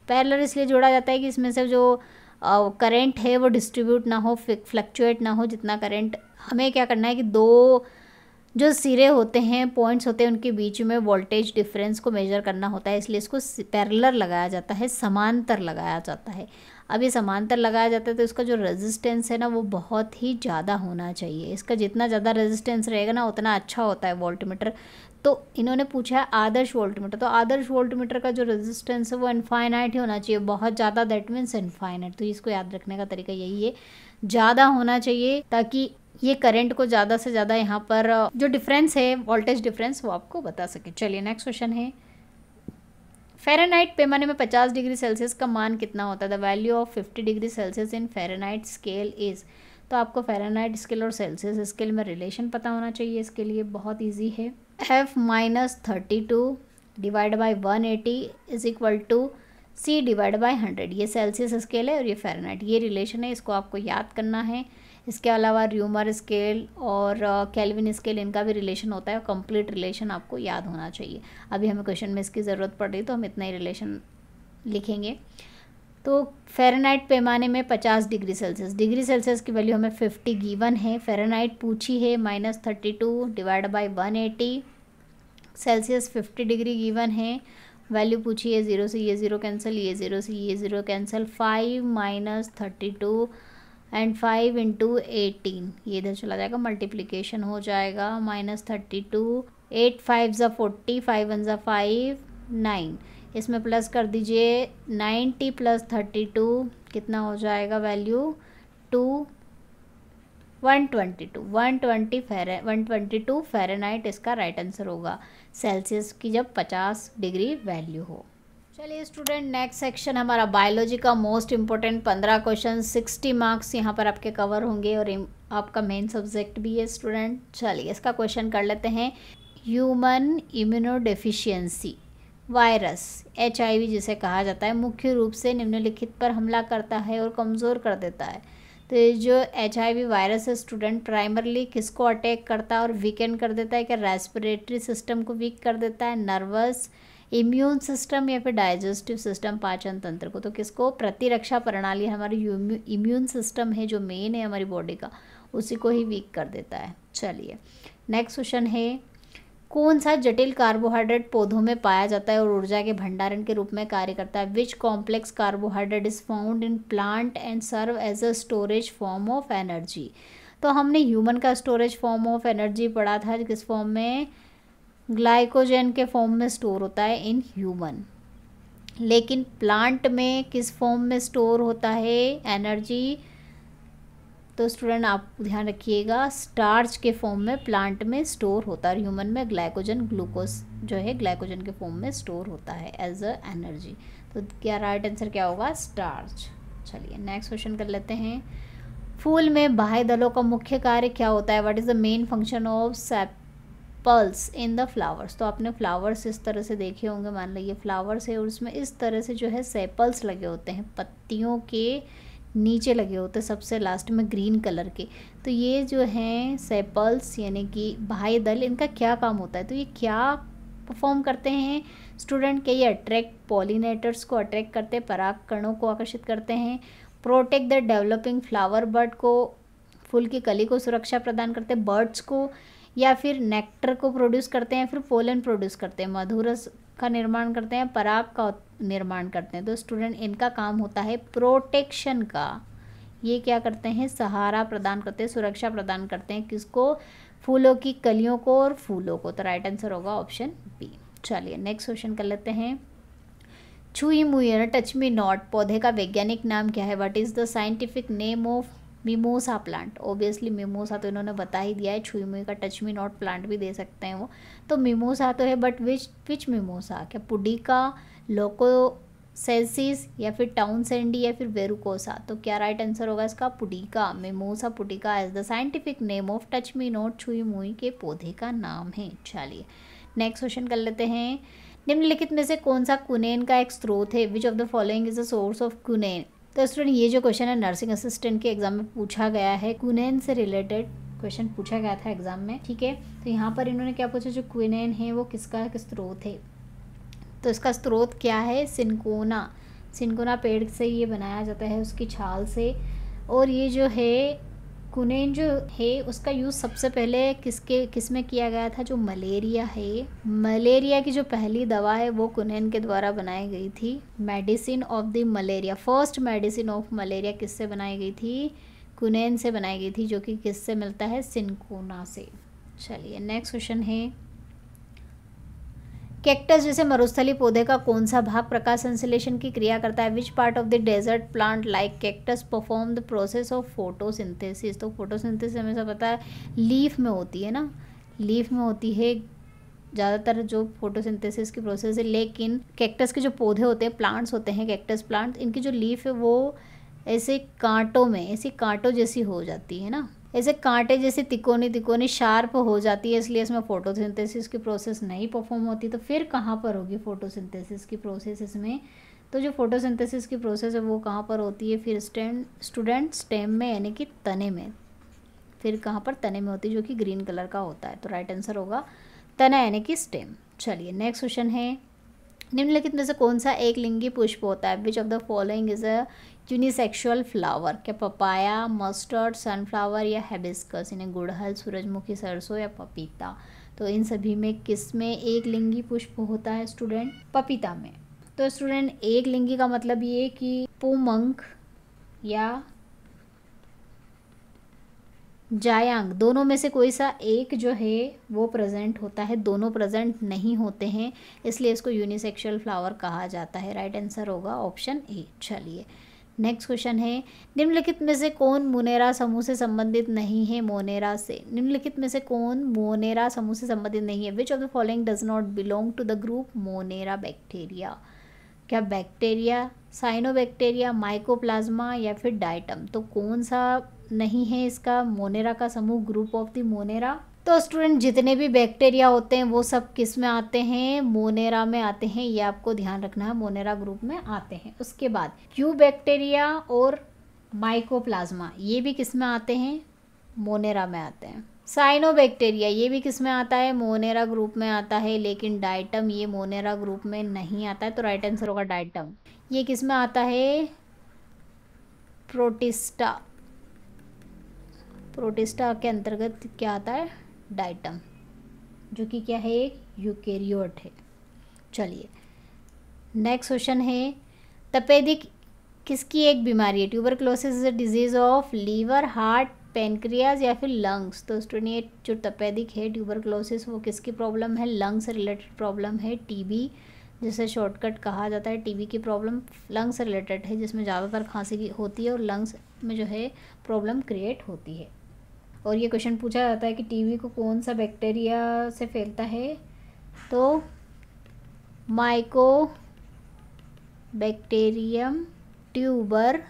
पैरेलल इसलिए जोड़ा जाता है कि इसमें से जो करंट है वो डिस्ट्रीब्यूट ना हो, फ्लक्चुएट ना हो। जितना करंट, हमें क्या करना है कि दो जो सिरे होते हैं, पॉइंट्स होते हैं, उनके बीच में वोल्टेज डिफरेंस को मेजर करना होता है, इसलिए इसको पैरेलल लगाया जाता है, समांतर लगाया जाता है। अब ये समांतर लगाया जाता है तो इसका जो रेजिस्टेंस है ना वो बहुत ही ज़्यादा होना चाहिए। इसका जितना ज़्यादा रेजिस्टेंस रहेगा ना उतना अच्छा होता है वोल्टमीटर। तो इन्होंने पूछा है आदर्श वोल्टमीटर, तो आदर्श वोल्टमीटर का जो रेजिस्टेंस है वो इनफाइनाइट ही होना चाहिए, बहुत ज़्यादा, दैट मीन्स इनफाइनाइट। तो इसको याद रखने का तरीका यही है, ज़्यादा होना चाहिए ताकि ये करंट को ज़्यादा से ज़्यादा यहाँ पर जो डिफरेंस है, वोल्टेज डिफरेंस, वो आपको बता सके। चलिए नेक्स्ट क्वेश्चन है, फ़ारेनहाइट पैमाने में 50 डिग्री सेल्सियस का मान कितना होता है? The value of 50 degree Celsius in Fahrenheit scale is. तो आपको फ़ारेनहाइट स्केल और सेल्सियस स्केल में रिलेशन पता होना चाहिए। इसके लिए बहुत ईजी है, F-32 divide by 180 is equal to C divide by 100। ये सेल्सियस स्केल है और ये फ़ारेनहाइट, ये रिलेशन है, इसको आपको याद करना है। इसके अलावा र्यूमर स्केल और केल्विन स्केल, इनका भी रिलेशन होता है, कंप्लीट रिलेशन आपको याद होना चाहिए। अभी हमें क्वेश्चन में इसकी ज़रूरत पड़ रही तो हम इतना ही रिलेशन लिखेंगे। तो फ़ारेनहाइट पैमाने में 50 डिग्री सेल्सियस, डिग्री सेल्सियस की वैल्यू हमें 50 गिवन है, फ़ारेनहाइट पूछी है -32 divide by 180, Celsius 50 degree given है, वैल्यू पूछी है 0 से ये 0 कैंसिल, ये 0 से ये 0 कैंसिल, 5 - 32 एंड 5 × 18, ये इधर चला जाएगा, मल्टीप्लिकेशन हो जाएगा, -32, 8 5 = 40, 5 1 = 5, 9, इसमें प्लस कर दीजिए 90 + 32 कितना हो जाएगा वैल्यू 122 फ़ारेनहाइट इसका राइट आंसर होगा, सेल्सियस की जब 50 डिग्री वैल्यू हो। चलिए स्टूडेंट नेक्स्ट सेक्शन हमारा बायोलॉजी का मोस्ट इम्पोर्टेंट 15 क्वेश्चन, 60 मार्क्स यहाँ पर आपके कवर होंगे और आपका मेन सब्जेक्ट भी है स्टूडेंट। चलिए इसका क्वेश्चन कर लेते हैं। ह्यूमन इम्यूनोडेफिशिएंसी वायरस HIV जिसे कहा जाता है मुख्य रूप से निम्नलिखित पर हमला करता है और कमज़ोर कर देता है। तो ये जो HIV वायरस है स्टूडेंट प्राइमरली किसको अटैक करता है और वीकेंड कर देता है? क्या रेस्पिरेटरी सिस्टम को वीक कर देता है, नर्वस, इम्यून सिस्टम या फिर डाइजेस्टिव सिस्टम, पाचन तंत्र को? तो किसको? प्रतिरक्षा प्रणाली, हमारी इम्यून सिस्टम है जो मेन है हमारी बॉडी का, उसी को ही वीक कर देता है। चलिए नेक्स्ट क्वेश्चन है, कौन सा जटिल कार्बोहाइड्रेट पौधों में पाया जाता है और ऊर्जा के भंडारण के रूप में कार्य करता है? Which complex carbohydrate is found in plant and serve as a storage form of energy? तो हमने ह्यूमन का स्टोरेज फॉर्म ऑफ एनर्जी पढ़ा था, किस फॉर्म में? ग्लाइकोजन के फॉर्म में स्टोर होता है इन ह्यूमन। लेकिन प्लांट में किस फॉर्म में स्टोर होता है एनर्जी? तो स्टूडेंट आप ध्यान रखिएगा, स्टार्च के फॉर्म में प्लांट में स्टोर होता है, ह्यूमन में ग्लाइकोजन, ग्लूकोज जो है ग्लाइकोजन के फॉर्म में स्टोर होता है एज अ एनर्जी। तो क्या राइट आंसर क्या होगा? स्टार्च। चलिए नेक्स्ट क्वेश्चन कर लेते हैं। फूल में बाह्य दलों का मुख्य कार्य क्या होता है? What is the main function of sepals in the flowers. तो आपने फ्लावर्स इस तरह से देखे होंगे, मान लीजिए फ्लावर्स है और उसमें इस तरह से जो है सेपल्स लगे होते हैं, पत्तियों के नीचे लगे होते हैं सबसे लास्ट में ग्रीन कलर के। तो ये जो हैं सेपल्स यानी कि बाह्य दल, इनका क्या काम होता है? तो ये क्या परफॉर्म करते हैं स्टूडेंट? के ये अट्रैक्ट पॉलिनेटर्स को अट्रैक्ट करते हैं, परागकणों को आकर्षित करते हैं, protect the developing flower bird को, फूल की कली को सुरक्षा प्रदान करते हैं, बर्ड्स को, या फिर नेक्टर को प्रोड्यूस करते हैं, फिर पोलन प्रोड्यूस करते हैं, मधुरस का निर्माण करते हैं, पराग का निर्माण करते हैं। तो स्टूडेंट इनका काम होता है प्रोटेक्शन का। ये क्या करते हैं? सहारा प्रदान करते हैं, सुरक्षा प्रदान करते हैं, किसको? फूलों की कलियों को और फूलों को। तो राइट आंसर होगा ऑप्शन बी। चलिए नेक्स्ट क्वेश्चन कर लेते हैं। छुई मुई टच मी नॉट पौधे का वैज्ञानिक नाम क्या है? What is the scientific name of mimosa plant? Obviously mimosa तो इन्होंने बता ही दिया है, छुई मुई का टच मी नॉट प्लांट भी दे सकते हैं वो। तो मिमोसा तो है, बट विच मिमोसा? क्या पुडिका, लोकोसेंसिस, या फिर टाउनसेंडी, या फिर वेरुकोसा? तो क्या राइट आंसर होगा इसका? Pudica. Mimosa pudica as the scientific name of touch me not छुई मुई के पौधे का नाम है। चलिए नेक्स्ट क्वेश्चन कर लेते हैं। निम्नलिखित में से कौन सा कुनेन का एक स्रोत है? Which of the following is the source of कुनेन? तो स्टूडेंट ये जो क्वेश्चन है नर्सिंग असिस्टेंट के एग्जाम में पूछा गया है, कुनेन से रिलेटेड क्वेश्चन पूछा गया था एग्जाम में, ठीक है। तो यहाँ पर इन्होंने क्या पूछा, जो कुनेन है वो किसका स्रोत है? तो इसका स्रोत क्या है? सिनकोना। सिनकोना पेड़ से ये बनाया जाता है, उसकी छाल से। और ये जो है कुनेन जो है उसका यूज़ सबसे पहले किस में किया गया था? जो मलेरिया है, मलेरिया की जो पहली दवा है वो कुनेन के द्वारा बनाई गई थी। Medicine of the malaria, first medicine of malaria किससे बनाई गई थी? कुनेन से बनाई गई थी, जो कि किससे मिलता है? सिनकोना से। चलिए नेक्स्ट क्वेश्चन है। कैक्टस जैसे मरुस्थलीय पौधे का कौन सा भाग प्रकाश संश्लेषण की क्रिया करता है? Which part of the desert plant like cactus perform the process of photosynthesis? तो फोटोसिंथेसिस हमें पता है लीफ में होती है ना, लीफ में होती है ज़्यादातर जो फोटोसिंथेसिस की प्रोसेस है। लेकिन कैक्टस के जो पौधे होते हैं, प्लांट्स होते हैं कैक्टस प्लांट्स, इनकी जो लीफ है वो ऐसे कांटों में, ऐसी कांटों जैसी हो जाती है ना, ऐसे कांटे जैसे तिकोनी तिकोनी शार्प हो जाती है, इसलिए इसमें फोटोसिंथेसिस की प्रोसेस नहीं परफॉर्म होती। तो फिर कहाँ पर होगी फोटोसिंथेसिस की प्रोसेस इसमें? तो जो फोटोसिंथेसिस की प्रोसेस है वो कहाँ पर होती है? फिर स्टूडेंट स्टेम में, यानी कि तने में। फिर कहाँ पर? तने में होती है, जो कि ग्रीन कलर का होता है। तो राइट आंसर होगा तना यानी कि स्टेम। चलिए नेक्स्ट क्वेश्चन है। निम्नलिखित में से कौन सा एक लिंगी पुष्प होता है? Which of the following is a unisexual flower? क्या पपाया, मस्टर्ड, सनफ्लावर, या हेबिस्कस? यानी गुड़हल, सूरजमुखी, सरसों, या पपीता? तो इन सभी में किस में एक लिंगी पुष्प होता है स्टूडेंट? पपीता में। तो स्टूडेंट एक लिंगी का मतलब ये कि पुमंक या जायांग, दोनों में से कोई सा एक जो है वो प्रेजेंट होता है, दोनों प्रेजेंट नहीं होते हैं, इसलिए इसको यूनिसेक्सुअल फ्लावर कहा जाता है। राइट आंसर होगा ऑप्शन ए। चलिए नेक्स्ट क्वेश्चन है। निम्नलिखित में से कौन मोनेरा समूह से संबंधित नहीं है? मोनेरा से, निम्नलिखित में से कौन मोनेरा समूह से संबंधित नहीं है? Which of the following does not belong to the group Monera bacteria? क्या बैक्टीरिया, साइनोबैक्टीरिया, माइकोप्लाज्मा, या फिर डाइटम? तो कौन सा नहीं है इसका मोनेरा का समूह, ग्रुप ऑफ द मोनेरा? तो स्टूडेंट जितने भी बैक्टीरिया होते हैं वो सब किस में आते हैं? मोनेरा में आते हैं, ये आपको ध्यान रखना है, मोनेरा ग्रुप में आते हैं। उसके बाद क्यू बैक्टीरिया और माइकोप्लाज्मा ये भी किस में आते हैं? मोनेरा में आते हैं। साइनोबैक्टीरिया ये भी किस में आता है? मोनेरा ग्रुप में आता है। लेकिन डाइटम ये मोनेरा ग्रुप में नहीं आता है, तो राइट आंसर होगा डाइटम। ये किस में आता है? प्रोटिस्टा, प्रोटिस्टा के अंतर्गत क्या आता है? डाइटम, जो कि क्या है? एक यूकेरियोट है। चलिए नेक्स्ट क्वेश्चन है। तपेदिक किसकी एक बीमारी है? Tuberculosis is a disease of liver, heart, pancreas, या फिर लंग्स? तो स्टूडेंट ये जो तपेदिक है ट्यूबरक्लोसिस वो किसकी प्रॉब्लम है? लंग्स से रिलेटेड प्रॉब्लम है। टीबी जिसे शॉर्टकट कहा जाता है, टीबी की प्रॉब्लम लंग्स से रिलेटेड है, जिसमें ज़्यादातर खांसी की होती है और लंग्स में जो है प्रॉब्लम क्रिएट होती है। और ये क्वेश्चन पूछा जाता है कि टीबी को कौन सा बैक्टीरिया से फैलता है? तो mycobacterium tuberculosis,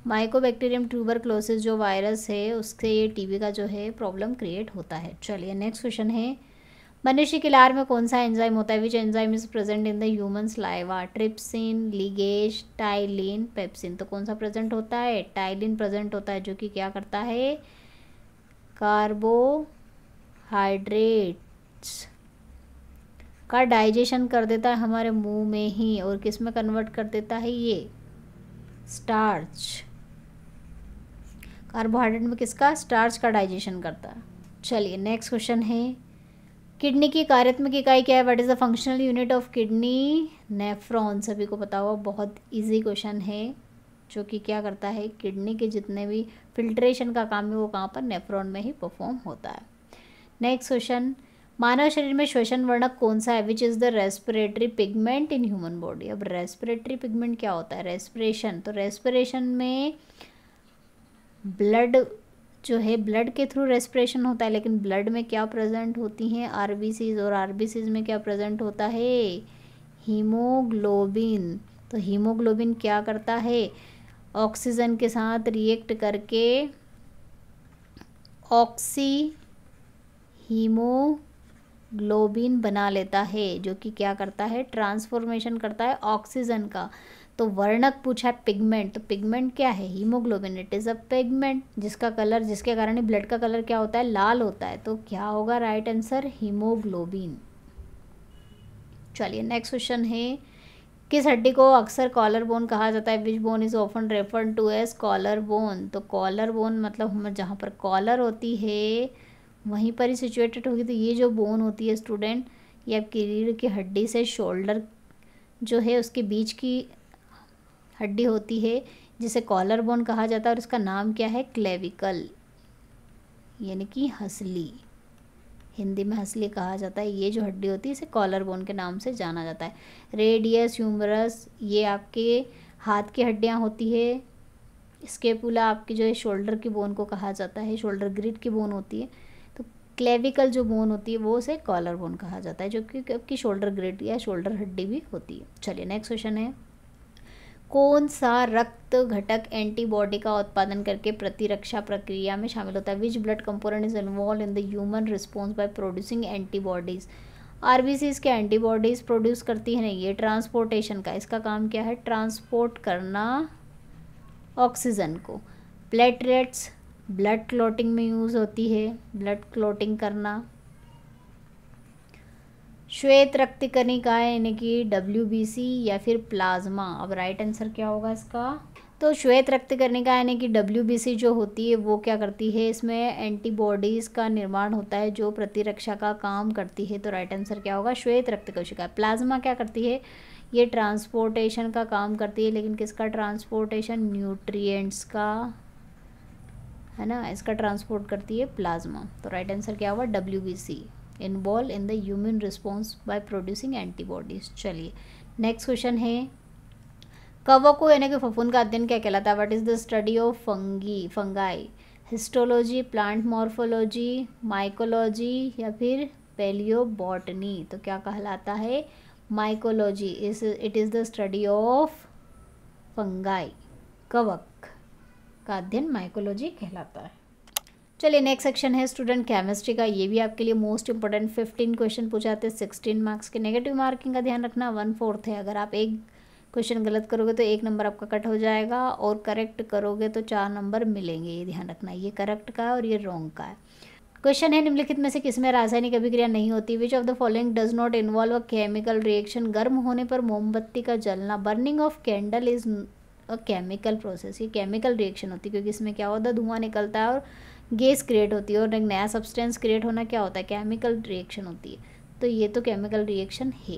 mycobacterium tuberculosis जो वायरस है उससे ये टीबी का जो है प्रॉब्लम क्रिएट होता है। चलिए नेक्स्ट क्वेश्चन है, मनुष्य के लार में कौन सा एंजाइम होता है? Which enzyme is present in the human saliva? Trypsin, ligase, ptyalin, pepsin. तो कौन सा प्रेजेंट होता है? टाइलिन प्रेजेंट होता है, जो कि क्या करता है? कार्बोहाइड्रेट्स का डाइजेशन कर देता है हमारे मुंह में ही, और किस में कन्वर्ट कर देता है? ये स्टार्च। कार्बोहाइड्रेट में किसका? स्टार्च का डाइजेशन करता है। चलिए नेक्स्ट क्वेश्चन है, किडनी की कार्यात्मक इकाई क्या है? What is the functional unit of kidney? Nephron. सभी को पता होगा, बहुत इजी क्वेश्चन है, जो कि क्या करता है? किडनी के जितने भी फिल्ट्रेशन का काम है वो कहाँ पर? नेफ्रॉन में ही परफॉर्म होता है। नेक्स्ट क्वेश्चन, मानव शरीर में श्वसन वर्णक कौन सा है? Which is the respiratory pigment in human body? अब रेस्पिरेटरी पिगमेंट क्या होता है? रेस्पिरेशन। तो रेस्पिरेशन में ब्लड जो है, ब्लड के थ्रू रेस्पिरेशन होता है, लेकिन ब्लड में क्या प्रेजेंट होती हैं? आरबीसीज, और आरबीसीज में क्या प्रेजेंट होता है? हीमोग्लोबिन। तो हीमोग्लोबिन क्या करता है? ऑक्सीजन के साथ रिएक्ट करके ऑक्सी हीमोग्लोबिन बना लेता है, जो कि क्या करता है? ट्रांसफॉर्मेशन करता है ऑक्सीजन का। तो वर्णक पूछा है पिगमेंट, तो पिगमेंट क्या है? Haemoglobin. It is a pigment जिसका कलर, जिसके कारण ब्लड का कलर क्या होता है? लाल होता है। तो क्या होगा राइट आंसर? हीमोग्लोबिन। चलिए नेक्स्ट क्वेश्चन है, किस हड्डी को अक्सर कॉलर बोन कहा जाता है? Which bone is often referred to as collarbone? तो कॉलर बोन मतलब हम जहाँ पर कॉलर होती है वहीं पर ही सिचुएटेड होगी। तो ये जो बोन होती है स्टूडेंट, ये आपकी रीढ़ की हड्डी से शोल्डर जो है उसके बीच की हड्डी होती है, जिसे कॉलर बोन कहा जाता है, और इसका नाम क्या है? क्लेविकल, यानी कि हंसली। हिंदी में हंसली कहा जाता है। ये जो हड्डी होती है इसे कॉलर बोन के नाम से जाना जाता है। रेडियस, ह्यूमरस, ये आपके हाथ की हड्डियां होती है। स्केपुला आपकी जो है शोल्डर की बोन को कहा जाता है, शोल्डर ग्रिड की बोन होती है। तो क्लेविकल जो बोन होती है वो उसे कॉलर बोन कहा जाता है, जो कि आपकी शोल्डर ग्रिड या शोल्डर हड्डी भी होती है। चलिए नेक्स्ट क्वेश्चन है, कौन सा रक्त घटक एंटीबॉडी का उत्पादन करके प्रतिरक्षा प्रक्रिया में शामिल होता है? Which blood component is involve in the human response by producing antibodies? RBCs के एंटीबॉडीज प्रोड्यूस करती है नहीं, ये ट्रांसपोर्टेशन का, इसका काम क्या है? ट्रांसपोर्ट करना ऑक्सीजन को। प्लेटलेट्स ब्लड क्लॉटिंग में यूज़ होती है, ब्लड क्लॉटिंग करना। श्वेत रक्त कणिकाएं यानी कि WBC या फिर प्लाज्मा। अब राइट आंसर क्या होगा इसका? तो श्वेत रक्त कणिका यानी कि WBC जो होती है वो क्या करती है? इसमें एंटीबॉडीज़ का निर्माण होता है जो प्रतिरक्षा का काम करती है। तो राइट आंसर क्या होगा? श्वेत रक्त कोशिका। प्लाज्मा क्या करती है? ये ट्रांसपोर्टेशन का काम करती है, लेकिन किसका ट्रांसपोर्टेशन? न्यूट्रिएंट्स का, है ना, इसका ट्रांसपोर्ट करती है प्लाज्मा। तो राइट आंसर क्या होगा? WBC involve in the human response by producing antibodies. चलिए नेक्स्ट क्वेश्चन है, कवकों यानी कि फफूंद का अध्ययन क्या कहलाता है? What is the study of fungi? Histology, plant morphology, mycology या फिर पैलियोबॉटनी? तो क्या कहलाता है? Mycology. It is the study of fungi, कवक का अध्ययन माइकोलॉजी कहलाता है। चलिए नेक्स्ट सेक्शन है स्टूडेंट केमिस्ट्री का। ये भी आपके लिए मोस्ट इंपॉर्टेंट 15 क्वेश्चन पूछाते हैं 16 मार्क्स के। नेगेटिव मार्किंग का ध्यान रखना 1/4 है। अगर आप एक क्वेश्चन गलत करोगे तो 1 नंबर आपका कट हो जाएगा, और करेक्ट करोगे तो 4 नंबर मिलेंगे। ये ध्यान रखना, ये करेक्ट का है और ये रॉन्ग का है। क्वेश्चन है, निम्नलिखित में से किसमें रासायनिक अभिक्रिया नहीं होती? विच of the following does not involve a chemical reaction? गर्म होने पर मोमबत्ती का जलना, burning of candle is a chemical process. ये केमिकल रिएक्शन होती है, क्योंकि इसमें क्या होता है? धुआं निकलता है और गैस क्रिएट होती है, और एक नया सब्सटेंस क्रिएट होना क्या होता है? केमिकल रिएक्शन होती है। तो ये तो केमिकल रिएक्शन है।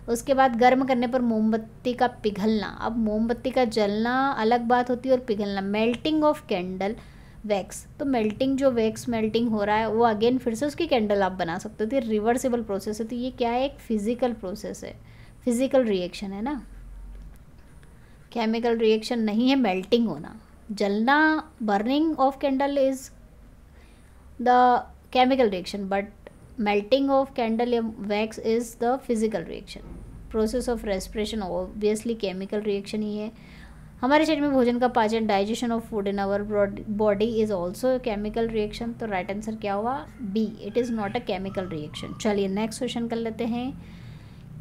उसके बाद गर्म करने पर मोमबत्ती का पिघलना। अब मोमबत्ती का जलना अलग बात होती है और पिघलना, मेल्टिंग ऑफ कैंडल वैक्स। तो मेल्टिंग, जो वैक्स मेल्टिंग हो रहा है वो अगेन फिर से उसकी कैंडल आप बना सकते हो। तो ये रिवर्सिबल प्रोसेस है। तो ये क्या है? एक फिजिकल प्रोसेस है, फिजिकल रिएक्शन है ना, केमिकल रिएक्शन नहीं है मेल्टिंग होना। जलना, burning of candle is the chemical reaction, but melting of candle या wax is the physical reaction. Process of respiration obviously chemical reaction ही है। हमारे शरीर में भोजन का पाचन, digestion of food in our body is also chemical reaction. तो राइट आंसर क्या हुआ? B, it is not a chemical reaction. चलिए नेक्स्ट क्वेश्चन कर लेते हैं।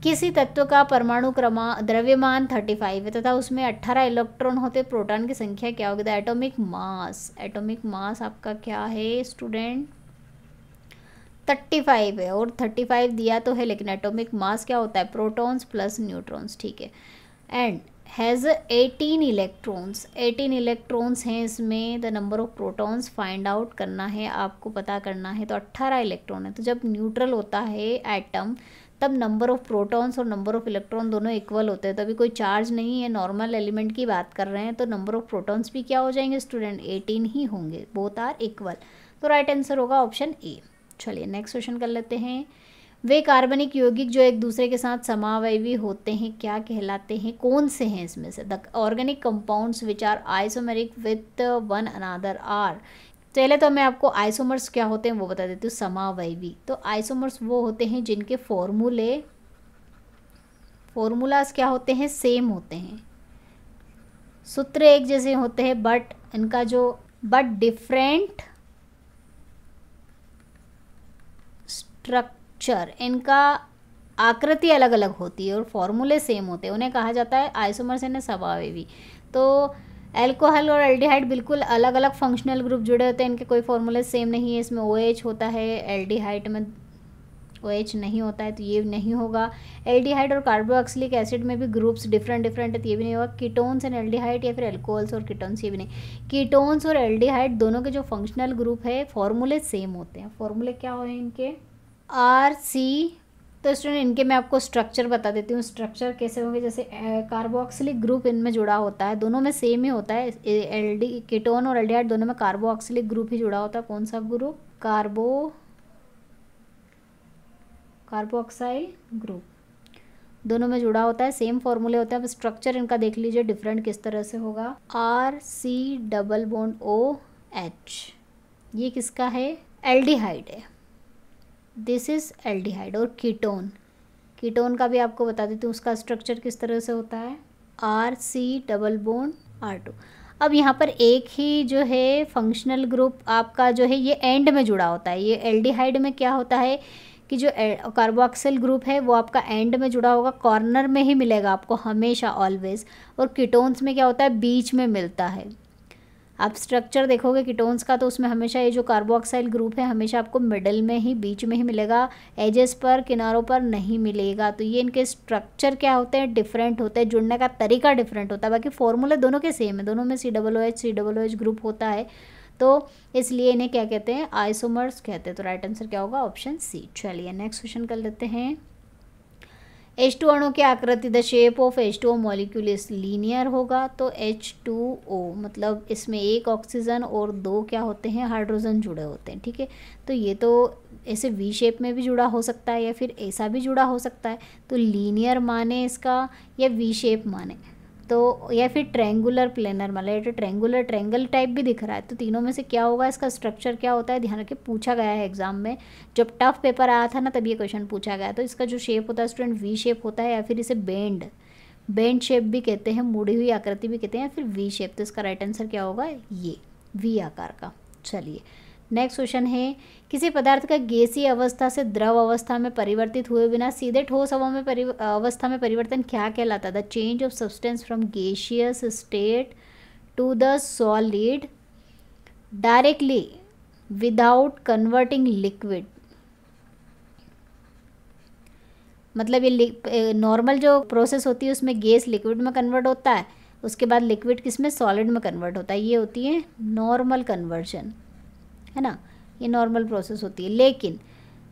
किसी तत्व का परमाणु द्रव्यमान 35 है तथा उसमें 18 इलेक्ट्रॉन होते, प्रोटॉन की संख्या क्या होगी? The atomic mass, atomic mass आपका क्या है स्टूडेंट? 35 है, और 35 दिया तो है, लेकिन एटॉमिक मास क्या होता है? प्रोटॉन्स प्लस न्यूट्रॉन्स, ठीक है। एंड हैज़ 18 इलेक्ट्रॉन्स, 18 इलेक्ट्रॉन्स हैं इसमें। The number of protons find out करना है, आपको पता करना है। तो 18 इलेक्ट्रॉन है, तो जब न्यूट्रल होता है एटम तब नंबर ऑफ प्रोटॉन्स और नंबर ऑफ इलेक्ट्रॉन दोनों इक्वल होते हैं। तो अभी कोई चार्ज नहीं है, नॉर्मल एलिमेंट की बात कर रहे हैं, तो नंबर ऑफ प्रोटॉन्स भी क्या हो जाएंगे स्टूडेंट? 18 ही होंगे, बोथ आर इक्वल। तो राइट आंसर होगा ऑप्शन ए। चलिए नेक्स्ट क्वेश्चन कर लेते हैं। वे कार्बनिक यौगिक जो एक दूसरे के साथ समावयवी होते हैं क्या कहलाते हैं? कौन से हैं इसमें से? The organic compounds which are isomeric with one another are. पहले तो मैं आपको आइसोमर्स क्या होते हैं वो बता देती हूँ। समावयवी, तो आइसोमर्स वो होते हैं जिनके फॉर्मूलाज क्या होते हैं? सेम होते हैं, सूत्र एक जैसे होते हैं, बट डिफरेंट स्ट्रक्चर, इनका आकृति अलग अलग होती है और फॉर्मूले सेम होते हैं, उन्हें कहा जाता है आइसोमर्स यानी समावयवी। तो एल्कोहल और एल्डिहाइड बिल्कुल अलग अलग फंक्शनल ग्रुप जुड़े होते हैं, इनके कोई फॉर्मूले सेम नहीं है। इसमें OH होता है, एल्डिहाइड में OH नहीं होता है, तो ये नहीं होगा। एल्डिहाइड और कार्बोक्सिलिक एसिड में भी ग्रुप्स डिफरेंट है, तो ये भी नहीं होगा। कीटोन्स एंड एल्डिहाइड या फिर एल्कोहल्स और कीटोन्स, ये भी नहीं। कीटोन्स और एल्डिहाइड दोनों के जो फंक्शनल ग्रुप है फॉर्मूले सेम होते हैं। फॉर्मूले क्या हो इनके? RC। तो स्टूडेंट इनके मैं आपको स्ट्रक्चर बता देती हूँ। स्ट्रक्चर कैसे होंगे? जैसे कार्बोक्सिलिक ग्रुप इनमें जुड़ा होता है, दोनों में सेम ही होता है। कीटोन और एल्डिहाइड दोनों में कार्बोक्सिलिक ग्रुप ही जुड़ा होता है। कौन सा ग्रुप? कार्बोक्साइल ग्रुप दोनों में जुड़ा होता है, सेम फॉर्मूले होते हैं। अब स्ट्रक्चर इनका देख लीजिए डिफरेंट किस तरह से होगा। RC डबल बॉन्ड OH, ये किसका है? एल्डिहाइड है, दिस इज एल्डिहाइड। और कीटोन का भी आपको बता देती हूँ, उसका स्ट्रक्चर किस तरह से होता है? RC double bond R2। अब यहाँ पर एक ही जो है फंक्शनल ग्रुप आपका जो है ये एंड में जुड़ा होता है। ये एल्डिहाइड में क्या होता है कि जो कार्बोक्सिल ग्रुप है वो आपका एंड में जुड़ा होगा, कॉर्नर में ही मिलेगा आपको हमेशा, ऑलवेज। और कीटोन्स में क्या होता है? बीच में मिलता है। आप स्ट्रक्चर देखोगे कीटोन्स का तो उसमें हमेशा ये जो कार्बोक्साइल ग्रुप है हमेशा आपको मिडल में ही, बीच में ही मिलेगा, एजेस पर, किनारों पर नहीं मिलेगा। तो ये इनके स्ट्रक्चर क्या होते हैं? डिफरेंट होते हैं, जुड़ने का तरीका डिफरेंट होता है। बाकी फॉर्मूले दोनों के सेम है, दोनों में COOH ग्रुप होता है, तो इसलिए इन्हें क्या कहते हैं? आइसोमर्स कहते हैं। तो राइट आंसर क्या होगा? Option C। चलिए नेक्स्ट क्वेश्चन कर लेते हैं। H2 अणु की आकृति, the shape of H2O molecule is linear होगा। तो H2O मतलब इसमें एक ऑक्सीजन और 2 क्या होते हैं? हाइड्रोजन जुड़े होते हैं, ठीक है। तो ये तो ऐसे V शेप में भी जुड़ा हो सकता है या फिर ऐसा भी जुड़ा हो सकता है। तो लीनियर माने इसका या V शेप माने, तो या फिर ट्रायंगुलर प्लेनर माने, तो ट्रायंगल टाइप भी दिख रहा है। तो तीनों में से क्या होगा? इसका स्ट्रक्चर क्या होता है? ध्यान रखिए, पूछा गया है एग्जाम में, जब टफ पेपर आया था ना तब ये क्वेश्चन पूछा गया। तो इसका जो शेप होता है स्टूडेंट V शेप होता है, या फिर इसे बेंड शेप भी कहते हैं, मुड़ी हुई आकृति भी कहते हैं, या फिर V शेप। तो इसका राइट आंसर क्या होगा? ये V आकार का। चलिए नेक्स्ट क्वेश्चन है। किसी पदार्थ का गैसीय अवस्था से द्रव अवस्था में परिवर्तित हुए बिना सीधे ठोस अवस्था में परिवर्तन क्या कहलाता है? The change of substance from gaseous state to the solid directly without converting liquid. मतलब ये नॉर्मल जो प्रोसेस होती है उसमें गैस लिक्विड में कन्वर्ट होता है, उसके बाद लिक्विड किस में? सॉलिड में कन्वर्ट होता है। ये होती है नॉर्मल कन्वर्जन, है ना, ये नॉर्मल प्रोसेस होती है। लेकिन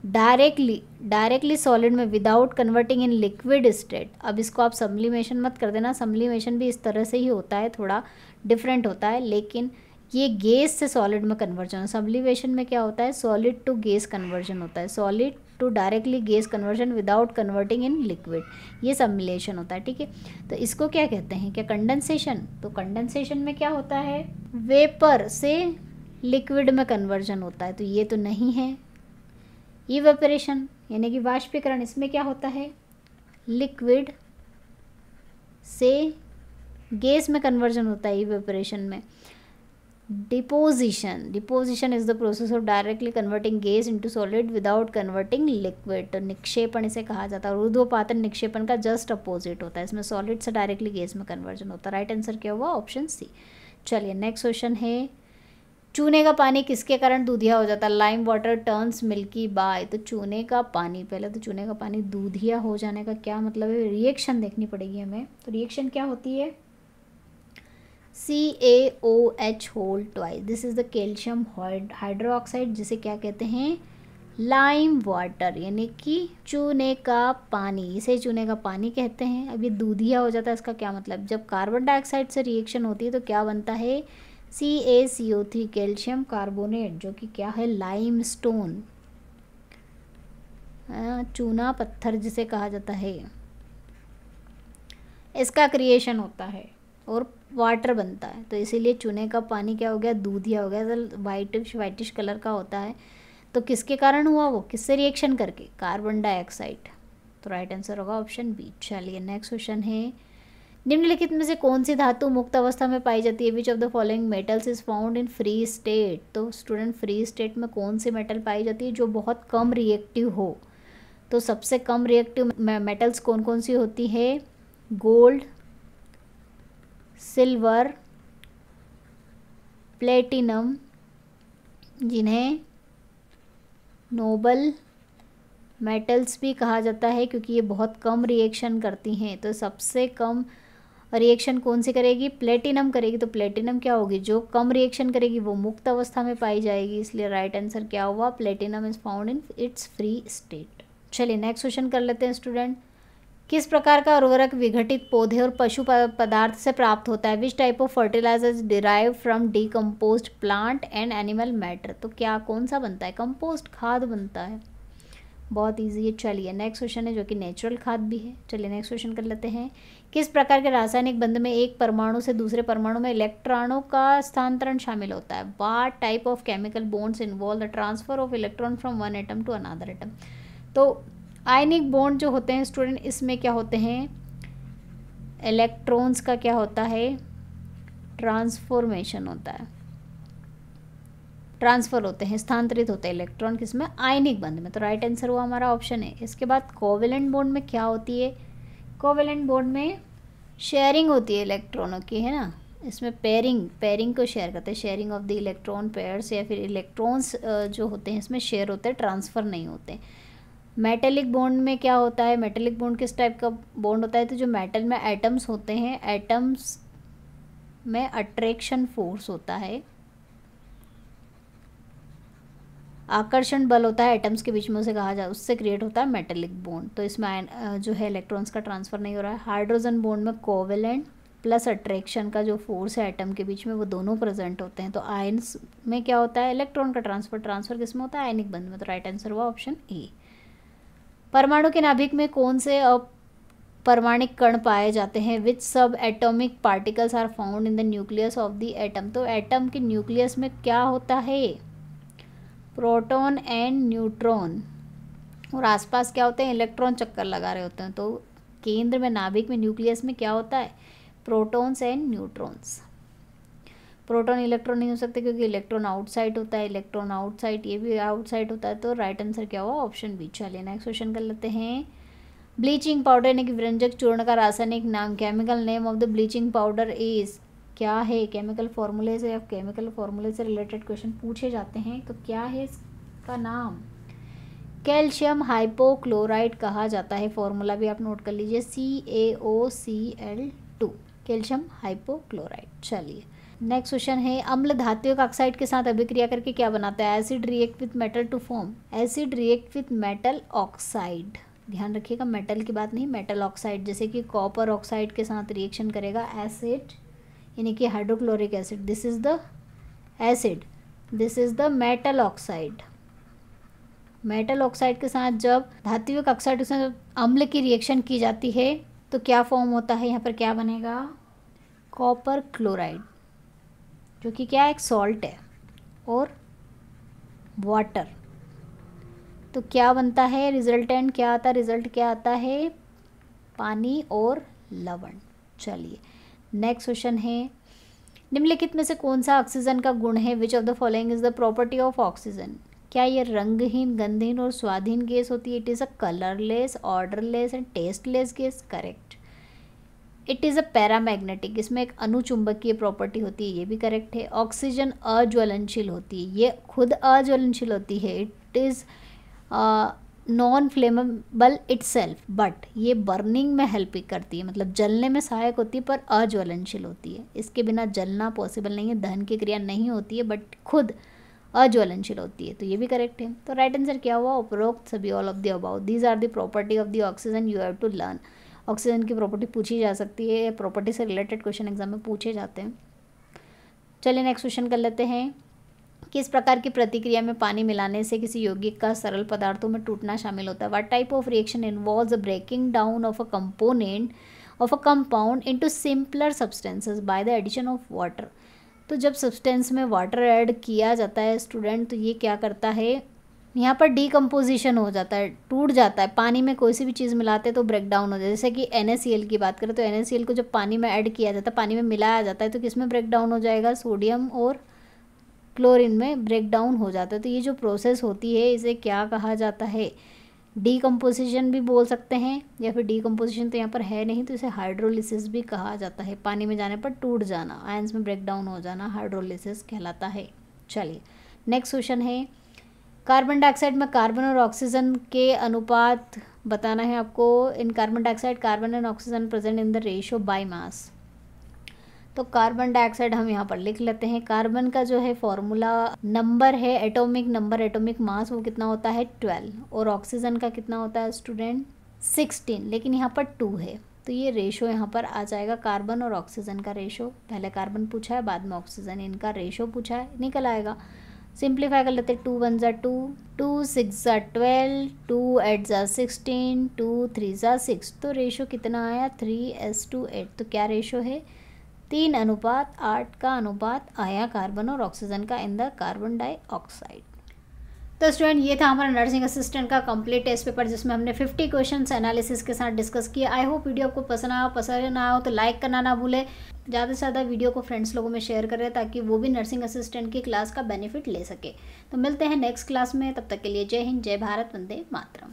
डायरेक्टली सॉलिड में without converting in liquid state, अब इसको आप सब्लिमेशन मत कर देना, सब्लिमेशन भी इस तरह से ही होता है, थोड़ा डिफरेंट होता है, लेकिन ये गैस से सॉलिड में कन्वर्जन। सब्लिमेशन में क्या होता है? सॉलिड टू गैस कन्वर्जन होता है, solid to directly gas conversion without converting in liquid, ये सब्लिमेशन होता है, ठीक है। तो इसको क्या कहते हैं? क्या कंडेंसेशन? तो कंडेंसेशन में क्या होता है? वेपर से लिक्विड में कन्वर्जन होता है, तो ये तो नहीं है। इवेपोरेशन यानी कि वाष्पीकरण, इसमें क्या होता है? लिक्विड से गैस में कन्वर्जन होता है इवेपोरेशन में। Deposition is the process of directly converting gas into solid without converting liquid. तो निक्षेपण इसे कहा जाता है। ऊर्ध्वपातन निक्षेपण का जस्ट अपोजिट होता है, इसमें सॉलिड से डायरेक्टली गैस में कन्वर्जन होता है। राइट आंसर क्या हुआ? Option C. चलिए नेक्स्ट क्वेश्चन है, चूने का पानी किसके कारण दूधिया हो जाता है? Lime water turns milky by. तो चूने का पानी, पहले तो चूने का पानी दूधिया हो जाने का क्या मतलब है? रिएक्शन देखनी पड़ेगी हमें। तो रिएक्शन क्या होती है? CaOH whole twice, this is the calcium hydroxide, जिसे क्या कहते हैं? लाइम वाटर, यानी कि चूने का पानी, इसे चूने का पानी कहते हैं। अब ये दूधिया हो जाता है, इसका क्या मतलब? जब कार्बन डाइऑक्साइड से रिएक्शन होती है तो क्या बनता है? CaCO3 कैल्शियम कार्बोनेट, जो कि क्या है? लाइम स्टोन, चूना पत्थर जिसे कहा जाता है, इसका क्रिएशन होता है और वाटर बनता है। तो इसीलिए चूने का पानी क्या हो गया? दूधिया हो गया, वाइटिश कलर का होता है। तो किसके कारण हुआ? वो किससे रिएक्शन करके? Carbon dioxide. तो राइट आंसर होगा ऑप्शन बी। चलिए नेक्स्ट क्वेश्चन है, निम्नलिखित में से कौन सी धातु मुक्त अवस्था में पाई जाती है? Which of the following metals is found in free state. तो स्टूडेंट फ्री स्टेट में कौन सी मेटल पाई जाती है जो बहुत कम रिएक्टिव हो? तो सबसे कम रिएक्टिव मेटल्स कौन कौन सी होती है? गोल्ड, सिल्वर, प्लेटिनम, जिन्हें नोबल मेटल्स भी कहा जाता है क्योंकि ये बहुत कम रिएक्शन करती हैं। तो सबसे कम रिएक्शन कौन सी करेगी? प्लेटिनम करेगी। तो प्लेटिनम क्या होगी? जो कम रिएक्शन करेगी वो मुक्त अवस्था में पाई जाएगी, इसलिए राइट आंसर क्या हुआ? Platinum is found in its free state. चलिए नेक्स्ट क्वेश्चन कर लेते हैं स्टूडेंट, किस प्रकार का उर्वरक विघटित पौधे और पशु पदार्थ से प्राप्त होता है? Which type of fertiliser derive from decomposed plant and animal matter. तो क्या कौन सा बनता है? कंपोस्ट खाद बनता है। बहुत इजी है। चलिए नेक्स्ट क्वेश्चन है जो कि नेचुरल खाद भी है। चलिए नेक्स्ट क्वेश्चन कर लेते हैं, किस प्रकार के रासायनिक बंध में एक परमाणु से दूसरे परमाणु में इलेक्ट्रॉनों का स्थानांतरण शामिल होता है? What type of chemical bonds involve the transfer of electron from one atom to another atom. तो आयनिक बॉन्ड जो होते हैं स्टूडेंट, इसमें क्या होते हैं? इलेक्ट्रॉन्स का क्या होता है? ट्रांसफॉर्मेशन होता है, ट्रांसफ़र होते हैं, स्थानांतरित होते हैं इलेक्ट्रॉन, किसमें? आयनिक बंध में। तो राइट आंसर हुआ हमारा ऑप्शन है। इसके बाद कोवेलेंट बॉन्ड में क्या होती है? कोवेलेंट बॉन्ड में शेयरिंग होती है इलेक्ट्रॉनों की, है ना। इसमें पेयरिंग को शेयर करते हैं, sharing of the electron pairs, या फिर इलेक्ट्रॉन्स जो होते हैं इसमें शेयर होते हैं, ट्रांसफ़र नहीं होते। मेटेलिक बॉन्ड में क्या होता है? मेटेलिक बॉन्ड किस टाइप का बॉन्ड होता है? तो जो मेटल में एटम्स होते हैं, एटम्स में अट्रैक्शन फोर्स होता है, आकर्षण बल होता है एटम्स के बीच में, उसे कहा जाए, उससे क्रिएट होता है मेटेलिक बॉन्ड। तो इसमें जो है इलेक्ट्रॉन्स का ट्रांसफ़र नहीं हो रहा है। हाइड्रोजन बॉन्ड में कोवेलेंट प्लस अट्रैक्शन का जो फोर्स है एटम के बीच में, वो दोनों प्रेजेंट होते हैं। तो आयंस में क्या होता है? इलेक्ट्रॉन का ट्रांसफ़र किस में होता है? आयनिक बंध में। तो राइट आंसर हुआ ऑप्शन ए। परमाणु के नाभिक में कौन से अपरमाणिक कण पाए जाते हैं? Which sub atomic particles are found in the nucleus of the atom. तो एटम के न्यूक्लियस में क्या होता है? प्रोटॉन एंड न्यूट्रॉन, और आसपास क्या होते हैं? इलेक्ट्रॉन चक्कर लगा रहे होते हैं। तो केंद्र में, नाभिक में, न्यूक्लियस में क्या होता है? Protons and neutrons. Proton electron नहीं हो सकते क्योंकि इलेक्ट्रॉन आउटसाइड होता है, इलेक्ट्रॉन आउटसाइड, ये भी आउटसाइड होता है। तो राइट आंसर क्या हुआ? Option B. चलिए नेक्स्ट क्वेश्चन कर लेते हैं, ब्लीचिंग पाउडर यानी कि व्यंजक चूर्ण का रासायनिक नाम, chemical name of the bleaching powder is, क्या है? केमिकल फॉर्मूले से, या केमिकल फॉर्मूले से रिलेटेड क्वेश्चन पूछे जाते हैं। तो क्या है इसका नाम? कैल्शियम हाइपोक्लोराइड कहा जाता है। फॉर्मूला भी आप नोट कर लीजिए, CaOCl2, कैल्शियम हाइपोक्लोराइड। चलिए नेक्स्ट क्वेश्चन है, अम्ल धात्विक ऑक्साइड के साथ अभिक्रिया करके क्या बनाता है? Acid react with metal to form, acid react with metal oxide. ध्यान रखिएगा, मेटल की बात नहीं, मेटल ऑक्साइड। जैसे कि कॉपर ऑक्साइड के साथ रिएक्शन करेगा एसिड यानी कि hydrochloric acid, this is the acid, this is the metal oxide. Metal oxide के साथ जब धात्विक ऑक्साइड के साथ अम्ल की रिएक्शन की जाती है तो क्या फॉर्म होता है? यहाँ पर क्या बनेगा? कॉपर क्लोराइड, जो कि क्या एक सॉल्ट है, और वाटर। तो क्या बनता है? रिजल्टेंट क्या आता है? रिजल्ट क्या आता है? पानी और लवण। चलिए नेक्स्ट क्वेश्चन है, निम्नलिखित में से कौन सा ऑक्सीजन का गुण है? Which of the following is the property of oxygen? क्या ये रंगहीन, गंधहीन और स्वादहीन गैस होती है? It is a colourless, odourless and tasteless gas. Correct. It is a paramagnetic, इसमें एक अनुचुंबकीय प्रॉपर्टी होती है, ये भी करेक्ट है। ऑक्सीजन अज्वलनशील होती है, ये खुद अज्वलनशील होती है। It is non flammable itself, but ये बर्निंग में हेल्प करती है, मतलब जलने में सहायक होती है पर अज्वलनशील होती है। इसके बिना जलना पॉसिबल नहीं है, दहन की क्रिया नहीं होती है, बट खुद अज्वलनशील होती है, तो ये भी करेक्ट है। तो राइट आंसर क्या हुआ? उपरोक्त सभी, all of the about. These are the property of the oxygen you have to learn. Oxygen की प्रॉपर्टी पूछी जा सकती है, प्रॉपर्टी से रिलेटेड क्वेश्चन एग्जाम में पूछे जाते हैं। चलिए नेक्स्ट क्वेश्चन कर लेते हैं। किस प्रकार की प्रतिक्रिया में पानी मिलाने से किसी यौगिक का सरल पदार्थों में टूटना शामिल होता है? What type of reaction involves the breaking down of a component of a compound into simpler substances by the addition of water? तो जब सब्सटेंस में वाटर ऐड किया जाता है स्टूडेंट, तो ये क्या करता है, यहाँ पर डीकम्पोजिशन हो जाता है, टूट जाता है। पानी में कोई सी भी चीज़ मिलाते हैं तो ब्रेक डाउन हो जाता है। जैसे कि NaCl की बात करें तो NaCl को जब पानी में ऐड किया जाता है, पानी में मिलाया जाता है, तो किस में ब्रेक डाउन हो जाएगा? सोडियम और क्लोरीन में ब्रेक डाउन हो जाता है। तो ये जो प्रोसेस होती है इसे क्या कहा जाता है? डीकम्पोजिशन भी बोल सकते हैं, या फिर डीकम्पोजिशन तो यहाँ पर है नहीं, तो इसे हाइड्रोलिसिस भी कहा जाता है। पानी में जाने पर टूट जाना, आयंस में ब्रेक डाउन हो जाना हाइड्रोलिसिस कहलाता है। चलिए नेक्स्ट क्वेश्चन है, कार्बन डाइऑक्साइड में कार्बन और ऑक्सीजन के अनुपात बताना है आपको। In carbon dioxide, carbon and oxygen present in the ratio by mass. तो कार्बन डाइऑक्साइड हम यहाँ पर लिख लेते हैं। कार्बन का जो है फॉर्मूला नंबर है, एटॉमिक नंबर, एटॉमिक मास, वो कितना होता है? 12। और ऑक्सीजन का कितना होता है स्टूडेंट? 16, लेकिन यहाँ पर 2 है, तो ये रेशो यहाँ पर आ जाएगा कार्बन और ऑक्सीजन का रेशो। पहले कार्बन पूछा है, बाद में ऑक्सीजन, इनका रेशो पूछा है, निकल आएगा। सिंप्लीफाई कर लेते हैं। 2 1 ज़ा 2, 2 6 ज़ा 12, 2 8 ज़ा 16, 2 3 ज़ा 6। तो रेशो कितना आया? 3:8। तो क्या रेशो है? 3:8 का अनुपात आया कार्बन और ऑक्सीजन का इन द कार्बन डाइऑक्साइड। तो स्टूडेंट ये था हमारा नर्सिंग असिस्टेंट का कंप्लीट टेस्ट पेपर, जिसमें हमने 50 क्वेश्चंस एनालिसिस के साथ डिस्कस किए। आई होप वीडियो आपको पसंद आया हो तो लाइक करना ना भूले, ज़्यादा से ज़्यादा वीडियो को फ्रेंड्स लोगों में शेयर करें ताकि वो भी नर्सिंग असिस्टेंट की क्लास का बेनिफिट ले सके। तो मिलते हैं नेक्स्ट क्लास में, तब तक के लिए जय हिंद, जय भारत, वंदे मातरम।